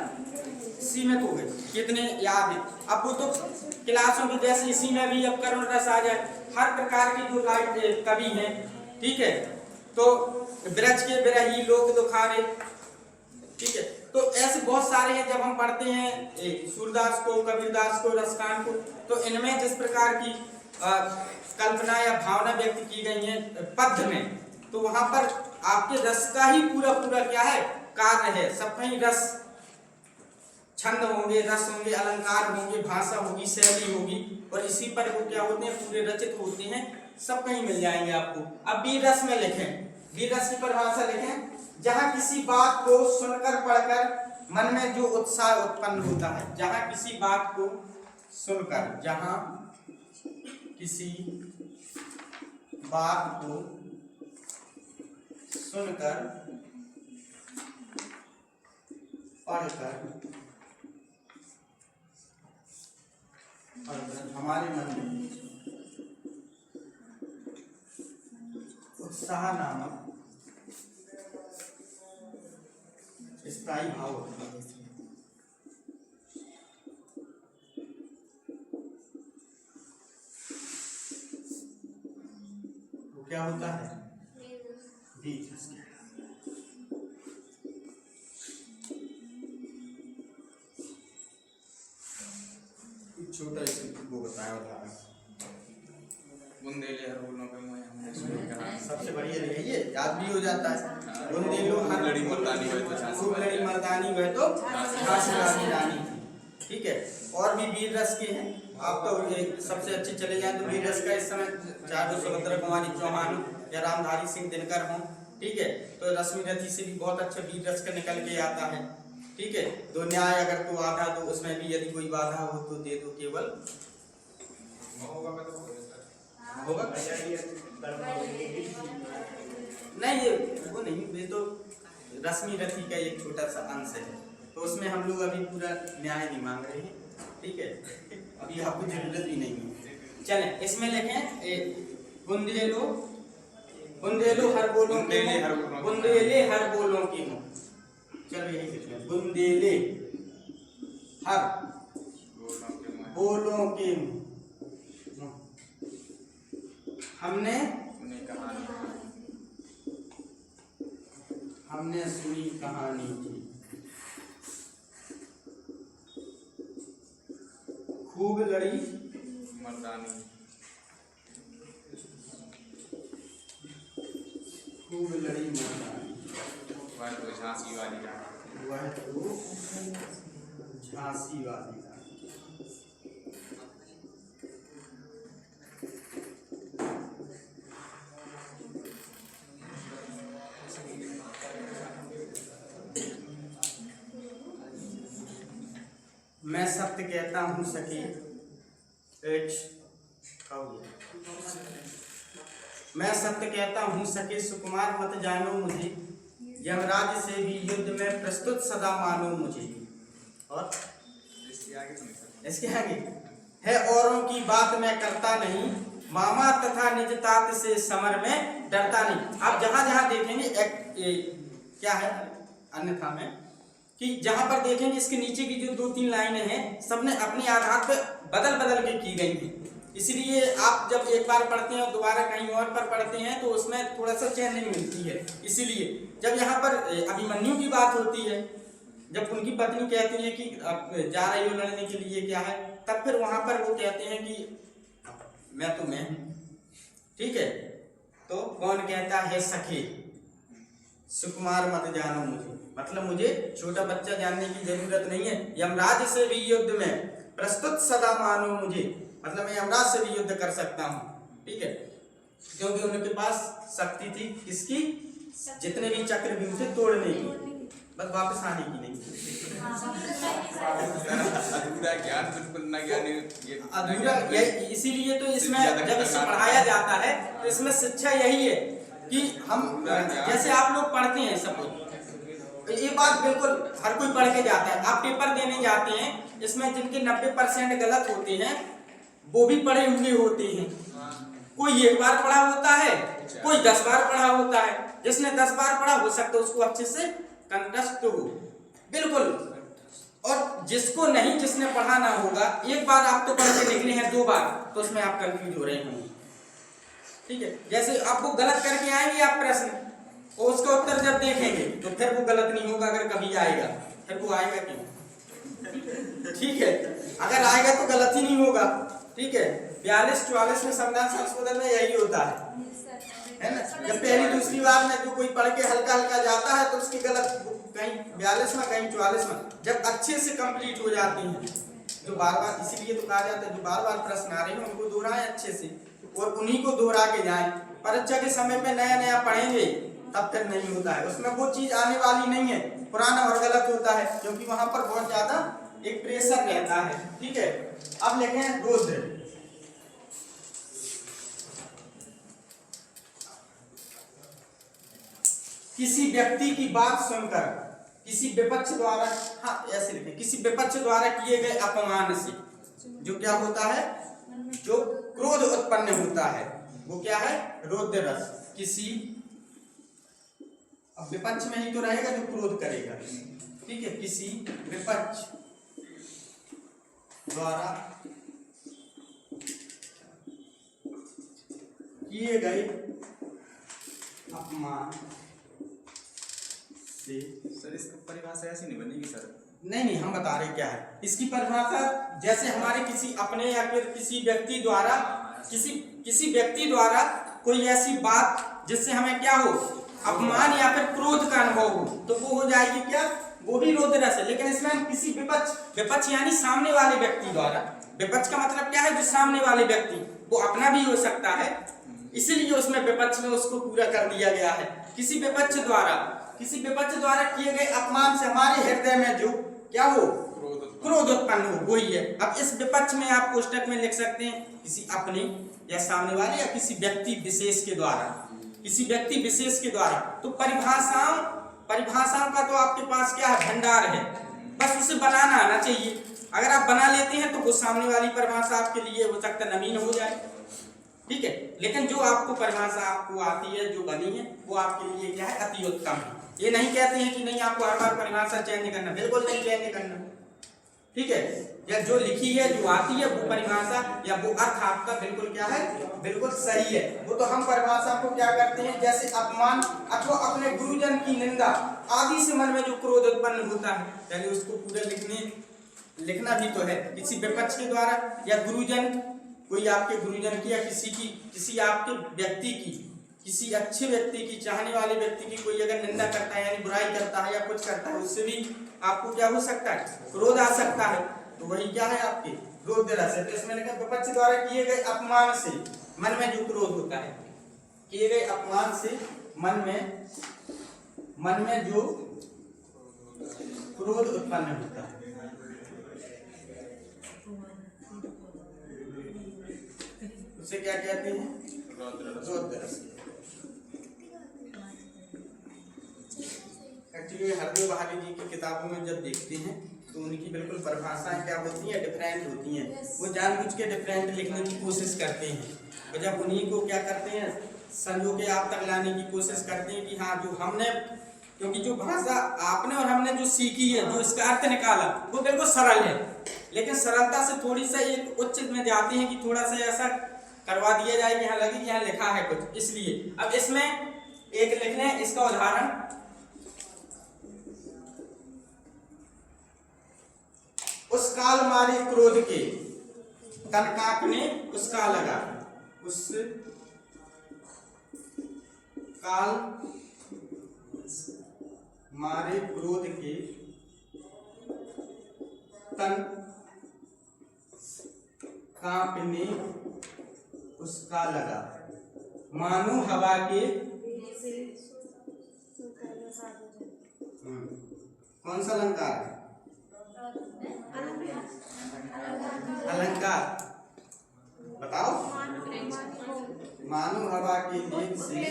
सीमित हो गए, कितने याद है। अब वो तो क्लासों की जैसे इसी में भी अब करुण रस आ जाए, हर प्रकार की जो लाइट कवि हैं, ठीक है, तो ब्रज के बिरही लोक दुखारे, ठीक है, तो ऐसे बहुत सारे हैं, जब हम पढ़ते हैं सूरदास को, कबीरदास को, रसकांड को, तो इनमें जिस प्रकार की कल्पना या भावना व्यक्त की गई है पद्य में, तो वहां पर आपके रस का ही पूरा पूरा क्या है, कार्य है। सब कहीं रस, छंद होंगे, रस होंगे, अलंकार होंगे, भाषा होगी, शैली होगी, और इसी पर वो क्या होते हैं, पूरे रचित होते हैं, सब कहीं मिल जाएंगे आपको। अब वीर रस में लिखें, वीर रस की परिभाषा लिखें, जहां किसी बात को सुनकर पढ़कर मन में जो उत्साह उत्पन्न होता है, जहां किसी बात को सुनकर, जहां किसी बात को सुनकर पढ़कर हमारे मन में उत्साह नामक स्थायी भाव होता है। वो क्या होता है, बीज। छोटा वो बताया था, बुंदेले हर बोलों पे मैं हमने सुनी कहा सबसे बढ़िया है ये, याद भी हो जाता है। बुंदेलो हर लड़ी मर्दानी हुए तो झांसी खूब लड़ी मर्दानी हुए तो झांसी वाली रानी थी। ठीक है, और भी वीर रस के हैं, आप तो सबसे अच्छे चले जाएं तो वीर रस का इस समय चाहे तो सुभद्रा कुमारी चौहान या रामधारी सिंह दिनकर हों, ठीक है, तो रश्मि रथी से भी बहुत अच्छा वीर रस का निकल के आता है। ठीक है, दो न्याय अगर तो आधा, तो उसमें भी यदि कोई बाधा हो तो दे दो केवल होगा नहीं, ये वो नहीं, ये तो रश्मि रथी का एक छोटा सा अंश है, तो उसमें हम लोग अभी पूरा न्याय नहीं मांग रहे हैं। ठीक है, अभी आपको जरूरत भी नहीं है। चले इसमें लिखें बुंदेलो, बुंदेलो हर बोलों के मुँह, बुंदेले हर बोलों की मुँह। चलो यही लिख लें, बुंदेले हर बोलों के मुँह, हमने सुनी कहानी की, खूब लड़ी मर्दानी, खूब लड़ी मर्दानी, वह तो झांसी वाली रानी, वह तो झांसी वाली रानी। मैं सत्य कहता हूँ सखी, मैं सत्य कहता हूँ सखी, सुकुमार मत जानो मुझे, यमराज से भी युद्ध में प्रस्तुत सदा मानो मुझे। और इसके आगे है, औरों की बात मैं करता नहीं, मामा तथा निज तात से समर में डरता नहीं। आप जहां जहां देखेंगे क्या है अन्यथा में, कि जहां पर देखेंगे इसके नीचे की जो 2-3 लाइनें हैं, सबने अपने आधार पे बदल बदल के की गई हैं। इसलिए आप जब एक बार पढ़ते हैं और दोबारा कहीं और पर पढ़ते हैं तो उसमें थोड़ा सा चेंजिंग मिलती है। इसीलिए जब यहाँ पर अभिमन्यु की बात होती है, जब उनकी पत्नी कहती है कि आप जा रही हो लड़ने के लिए क्या है, तब फिर वहां पर वो कहते हैं कि मैं तो मैं हूं। ठीक है, तो कौन कहता है सखे, सुकुमार मत जानो मुझे, मतलब मुझे छोटा बच्चा जानने की जरूरत नहीं है। यमराज से भी युद्ध में प्रस्तुत सदा मानो मुझे, मतलब मैं यमराज से भी युद्ध कर सकता हूँ। ठीक है, क्योंकि उनके पास शक्ति थी किसकी, जितने भी चक्र भी थे तोड़ने की, बस वापस आने की नहीं। अधूरा ज्ञान, बिल्कुल न ज्ञानी, अधूरा, इसीलिए तो इसमें जब इसे पढ़ाया जाता है तो इसमें शिक्षा यही है कि हम जैसे आप लोग पढ़ते हैं सब लोग, ये बात बिल्कुल हर कोई पढ़ के जाता है। आप पेपर देने जाते हैं, इसमें जिनके 90% गलत होते हैं वो भी पढ़े हुए होते हैं। कोई 1 बार पढ़ा होता है, कोई 10 बार पढ़ा होता है। जिसने 10 बार पढ़ा हो सकता है उसको अच्छे से कंठस्थ हो, बिल्कुल। और जिसको नहीं, जिसने पढ़ा ना होगा, 1 बार आप तो पढ़ के निकले हैं, 2 बार तो उसमें आप कंफ्यूज हो रहे होंगे। ठीक है, जैसे आपको गलत करके आएंगे आप प्रश्न, और उसका उत्तर जब देखेंगे तो फिर वो गलत नहीं होगा अगर कभी आएगा। फिर वो आएगा क्यों? ठीक है, अगर आएगा तो गलत ही नहीं होगा। ठीक है, 42-44 में संविधान संशोधन में यही होता है ना। जब पहली दूसरी बार में जो कोई पढ़ के हल्का हल्का जाता है तो उसकी गलत कहीं 42 में कहीं 44 में, जब अच्छे से कंप्लीट हो जाती है जो बार बार, इसीलिए तो कहा जाता है जो बार बार प्रश्न आ रहे हैं उनको दोहराएं अच्छे से और उन्हीं को दोहरा के जाएं। परीक्षा के समय पे नया नया पढ़ेंगे तब तक नहीं होता है, उसमें वो चीज आने वाली नहीं है, पुराना और गलत होता है क्योंकि वहां पर बहुत ज्यादा एक प्रेशर रहता है। ठीक है, अब लिखें रुद्र। किसी व्यक्ति की बात सुनकर किसी विपक्ष द्वारा, हाँ ऐसे लिखें, किसी विपक्ष द्वारा किए गए अपमान से जो क्या होता है, जो क्रोध उत्पन्न होता है वो क्या है, रौद्र रस। किसी, अब विपक्ष में ही तो रहेगा जो क्रोध करेगा। ठीक है, किसी विपक्ष द्वारा किए गए अपमान से। सर इसका परिभाषा ऐसी नहीं बनेगी सर। नहीं, हम बता रहे क्या है इसकी परिभाषा। जैसे हमारे किसी अपने या फिर किसी व्यक्ति द्वारा किसी व्यक्ति द्वारा कोई ऐसी बात जिससे हमें क्या हो, अपमान या फिर क्रोध का अनुभव हो, तो वो हो जाएगी क्या, वो भी रौद्र रस है। लेकिन इसमें हम किसी विपक्ष यानी सामने वाले व्यक्ति द्वारा, विपक्ष का मतलब क्या है, जो सामने वाले व्यक्ति, वो अपना भी हो सकता है, इसीलिए उसमें विपक्ष में उसको पूरा कर दिया गया है। किसी विपक्ष द्वारा किए गए अपमान से हमारे हृदय में जो क्या हो, क्रोध उत्पन्न हो, वही है। अब इस विपक्ष में आप कोष्टक में लिख सकते हैं किसी अपने या सामने वाले या किसी व्यक्ति विशेष के द्वारा, तो परिभाषाओं का तो आपके पास क्या है, भंडार है, बस उसे बनाना आना चाहिए। अगर आप बना लेते हैं तो वो सामने वाली परिभाषा आपके लिए हो सकता है नवीन हो जाए। ठीक है, लेकिन जो आपको परिभाषा आपको आती है, जो बनी है, वो आपके लिए क्या है, अति उत्तम है। ये नहीं कहते हैं कि नहीं आपको हर बार परिभाषा चेंज करना, बिल्कुल नहीं चेंज करना। ठीक है, या जो लिखी है, जो आती है, वो परिभाषा या वो अर्थ आपका बिल्कुल क्या है, बिल्कुल सही है। वो तो हम परिभाषा को क्या करते हैं, जैसे अपमान अथवा अपने गुरुजन की निंदा आदि से मन में जो क्रोध उत्पन्न होता है, पहले उसको पूरा लिखना भी तो है। किसी विपक्ष के द्वारा या गुरुजन, कोई आपके गुरुजन की या किसी आपके व्यक्ति की, किसी अच्छे व्यक्ति की, चाहने वाले व्यक्ति की कोई अगर निंदा करता है यानी बुराई करता है या कुछ करता है, उससे भी आपको क्या हो सकता है, क्रोध आ सकता है, तो वही क्या है आपके रौद्र रस है। तो इसमें लिखा विपक्ष द्वारा किए गए अपमान से मन में जो क्रोध होता है, किए गए अपमान से मन में जो क्रोध उत्पन्न होता है, उसे क्या कहते हैं, रौद्र रस। एक्चुअली हरदेव बहाली जी की किताबों में जब देखते हैं तो उनकी बिल्कुल परिभाषाएं क्या होती हैं, डिफरेंट होती हैं। वो जानबूझ के डिफरेंट लिखने की कोशिश करते हैं और जब उन्हीं को क्या करते हैं, संजो के आप तक लाने की कोशिश करते हैं कि हाँ, जो हमने, क्योंकि जो भाषा आपने और हमने जो सीखी है, जो इसका अर्थ निकाला, वो बिल्कुल सरल है, लेकिन सरलता से थोड़ी सा एक उच्च में जाते हैं कि थोड़ा सा ऐसा करवा दिया जाए कि यहाँ लगे कि यहाँ लिखा है कुछ, इसलिए। अब इसमें एक लिख लें इसका उदाहरण, उस काल मारे क्रोध के तन कांपने उसका लगा, उस काल मारे क्रोध के तन कांपने उसका लगा, मानो हवा के, कौन सा अलंकार है, अलंकार बताओ, मानो हवा के वेग से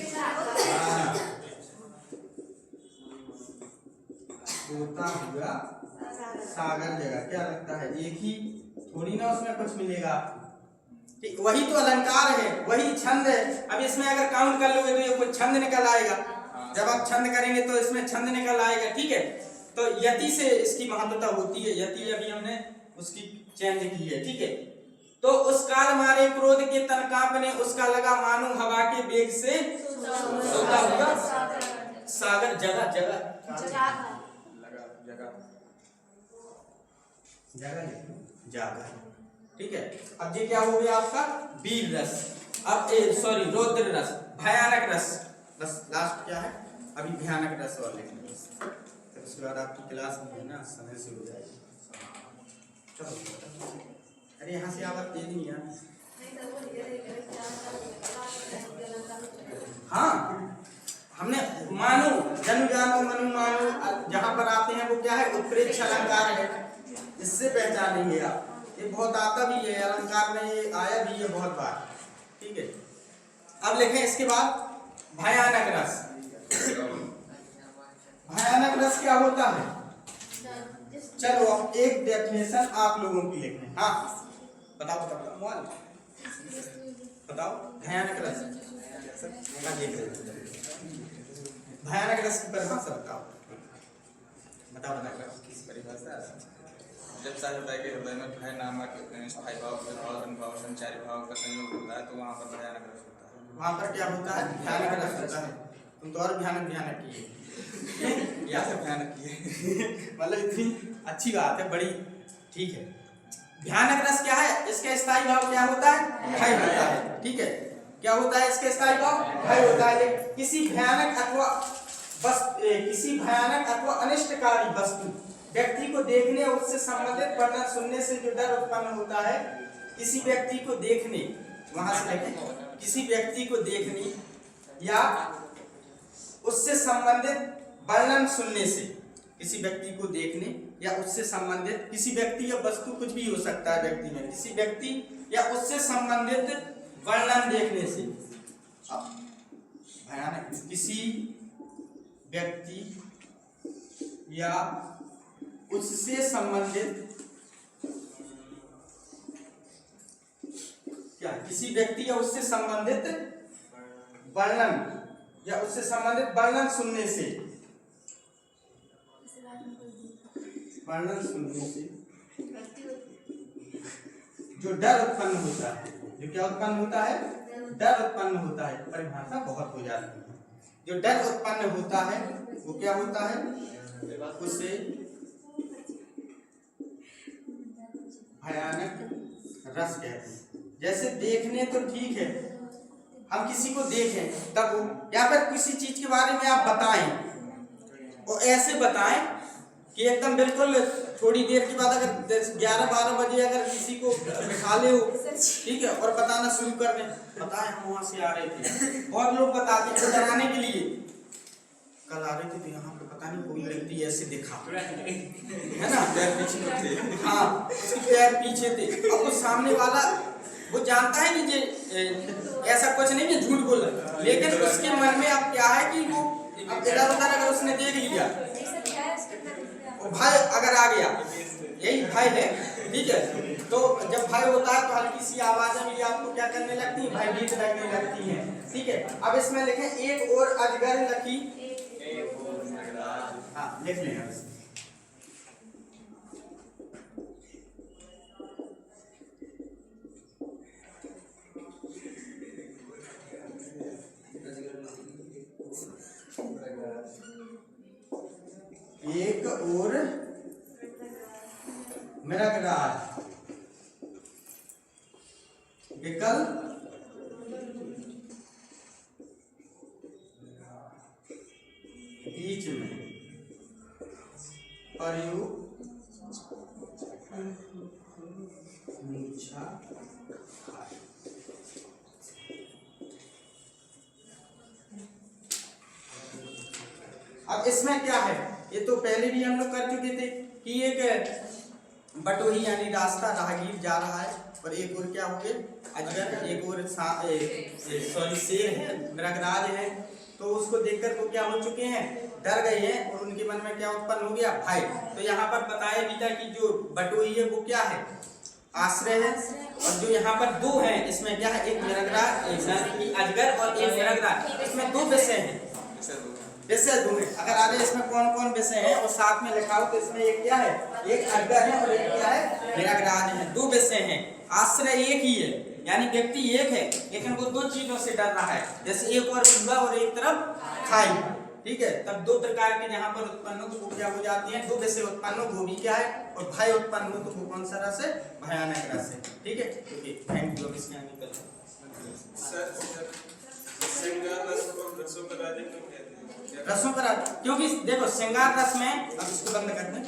होता हुआ सागर जगह। क्या लगता है, एक ही थोड़ी ना उसमें कुछ मिलेगा आपको, वही तो अलंकार है, वही छंद है। अब इसमें अगर काउंट कर लोगे तो ये कोई छंद निकल आएगा, जब आप छंद करेंगे तो इसमें छंद निकल आएगा। ठीक है, तो यति से इसकी महत्वता होती है, यति अभी हमने उसकी चेंज की है। ठीक है, तो उस काल मारे क्रोध के तन कांपने उसका लगा, मानो हवा के वेग से सोता हुआ सागर। जगह जागर। ठीक है, अब ये क्या हो गया आपका वीर रस। अब सॉरी रौद्र रस, भयानक रस। बस लास्ट क्या है अभी भयानक रस और लिखना बस, फिर उसके बाद आपकी क्लास में है ना समय से हो जाएगी। चलो अरे यहाँ से आप दे दी यार। हाँ हमने मानो जनु जानो मनु मानो जहाँ पर आते हैं वो क्या है उत्प्रेक्ष अलंकार है, इससे पहचानेंगे आप। ये बहुत आता भी है अलंकार में, ये आया भी है बहुत बार। ठीक है, अब लिखें इसके बाद भयानक रस। भयानक रस क्या होता है? चलो अब एक डेफिनेशन आप लोगों की लिखने। हाँ बताओ बताओ बताओ भयानक रस। भयानक रस की परिभाषा बताओ बताओ बताओ। परिभाषा जब साथ होता है कि हृदय में भय नामक स्थायी भाव भाव अनुभव संचारी भाव का संयोग होता है तो वहाँ पर भयानक रस होता है। वहाँ पर क्या होता है भयानक रस होता है। तुम तो और भयानक भयानक किए या से भयानक किए मतलब इतनी अच्छी बात है बड़ी। ठीक है, भयानक रस क्या है? इसका स्थायी भाव क्या होता है? भय होता है। ठीक है, क्या होता है इसका स्थायी भाव? भय होता है। किसी भयानक अथवा अनिष्टकारी वस्तु व्यक्ति को देखने और उससे संबंधित वर्णन सुनने से जो डर उत्पन्न होता है, किसी व्यक्ति को देखने, वहां से लेके किसी व्यक्ति को देखने या उससे संबंधित वर्णन सुनने से, किसी व्यक्ति को देखने या उससे संबंधित किसी व्यक्ति या वस्तु कुछ भी हो सकता है व्यक्ति में, किसी व्यक्ति या उससे संबंधित वर्णन देखने से। भयानक किसी व्यक्ति या उससे संबंधित क्या किसी व्यक्ति या उससे संबंधित वर्णन या उससे संबंधित वर्णन सुनने से, वर्णन सुनने से जो डर उत्पन्न होता है, जो क्या उत्पन्न होता है? डर उत्पन्न होता है। परिभाषा बहुत हो जाती है। जो डर उत्पन्न होता है वो क्या होता है? उसे भयानक रस कहते हैं। जैसे देखने तो ठीक है, हम किसी को देखें तब या फिर किसी चीज के बारे में आप बताएं और ऐसे बताएं कि एकदम बिल्कुल थोड़ी देर के बाद अगर 11-12 बजे अगर किसी को बिठा ले हो, ठीक है, और बताना शुरू कर दें, बताएं हम वहां से आ रहे थे। बहुत लोग बताते हैं डराने के लिए, कल आ रहे थे तो यहाँ पे पता नहीं कोई व्यक्ति ऐसे दिखा, है ना, पैर पीछे थे। हाँ उसके पैर पीछे थे। अब वो सामने वाला वो जानता है कि ऐसा कुछ नहीं है, झूठ बोल रहा, लेकिन उसके मन में अब क्या है कि वो इधर उधर अगर उसने देख लिया और भय अगर आ गया, यही भय है। ठीक है, तो जब भय होता है तो हल्की सी आवाजें भी आपको क्या करने लगती है? भयभीत लगने लगती हैं। ठीक है, अब इसमें लिखें एक और अजगर लकी। हाँ लिख लें। एक और मृगराज विकल बीच में प्रयुक्त मूर्छा। अब इसमें क्या है? ये तो पहले भी हम लोग कर चुके थे कि एक बटोही यानी रास्ता राहगीर जा रहा है और एक और क्या हो गए अजगर, एक और सॉरी शेर है, मृगराज है। तो उसको देखकर वो क्या हो चुके हैं? डर गए हैं और उनके मन में क्या उत्पन्न हो गया? भय। तो यहाँ पर बताया भी था कि जो बटोही है वो क्या है? आश्रय है। और जो यहाँ पर दो हैं इसमें क्या है? एक मृगराज, एक अजगर और एक मृगराज। इसमें दो विषय हैं, विषय दो हैं। अगर आगे इसमें कौन कौन विषय हैं और साथ में लिखा हो तो इसमें एक क्या है? एक अजगर है और एक क्या है? मृगराज है। दो विषय हैं, आश्रय एक ही है, यानी व्यक्ति एक है लेकिन वो दो चीजों से डर रहा है। जैसे एक और पूरा और एक तरफ खाई। ठीक है, तब दो प्रकार के जहाँ पर उत्पन्न हो तो वो क्या हो जाती हैं, दो विषय उत्पन्न हो वो भी क्या है, और भय उत्पन्न हो तो वो कौन सा रस है, भयानक रस है। ठीक है, ओके, थैंक यू। अब इसके आगे चलते सर श्रृंगार रस और रसों का राज्य क्यों कहते हैं? रसों का राज, क्योंकि देखो श्रृंगार रस में, अब इसको बंद कर दें,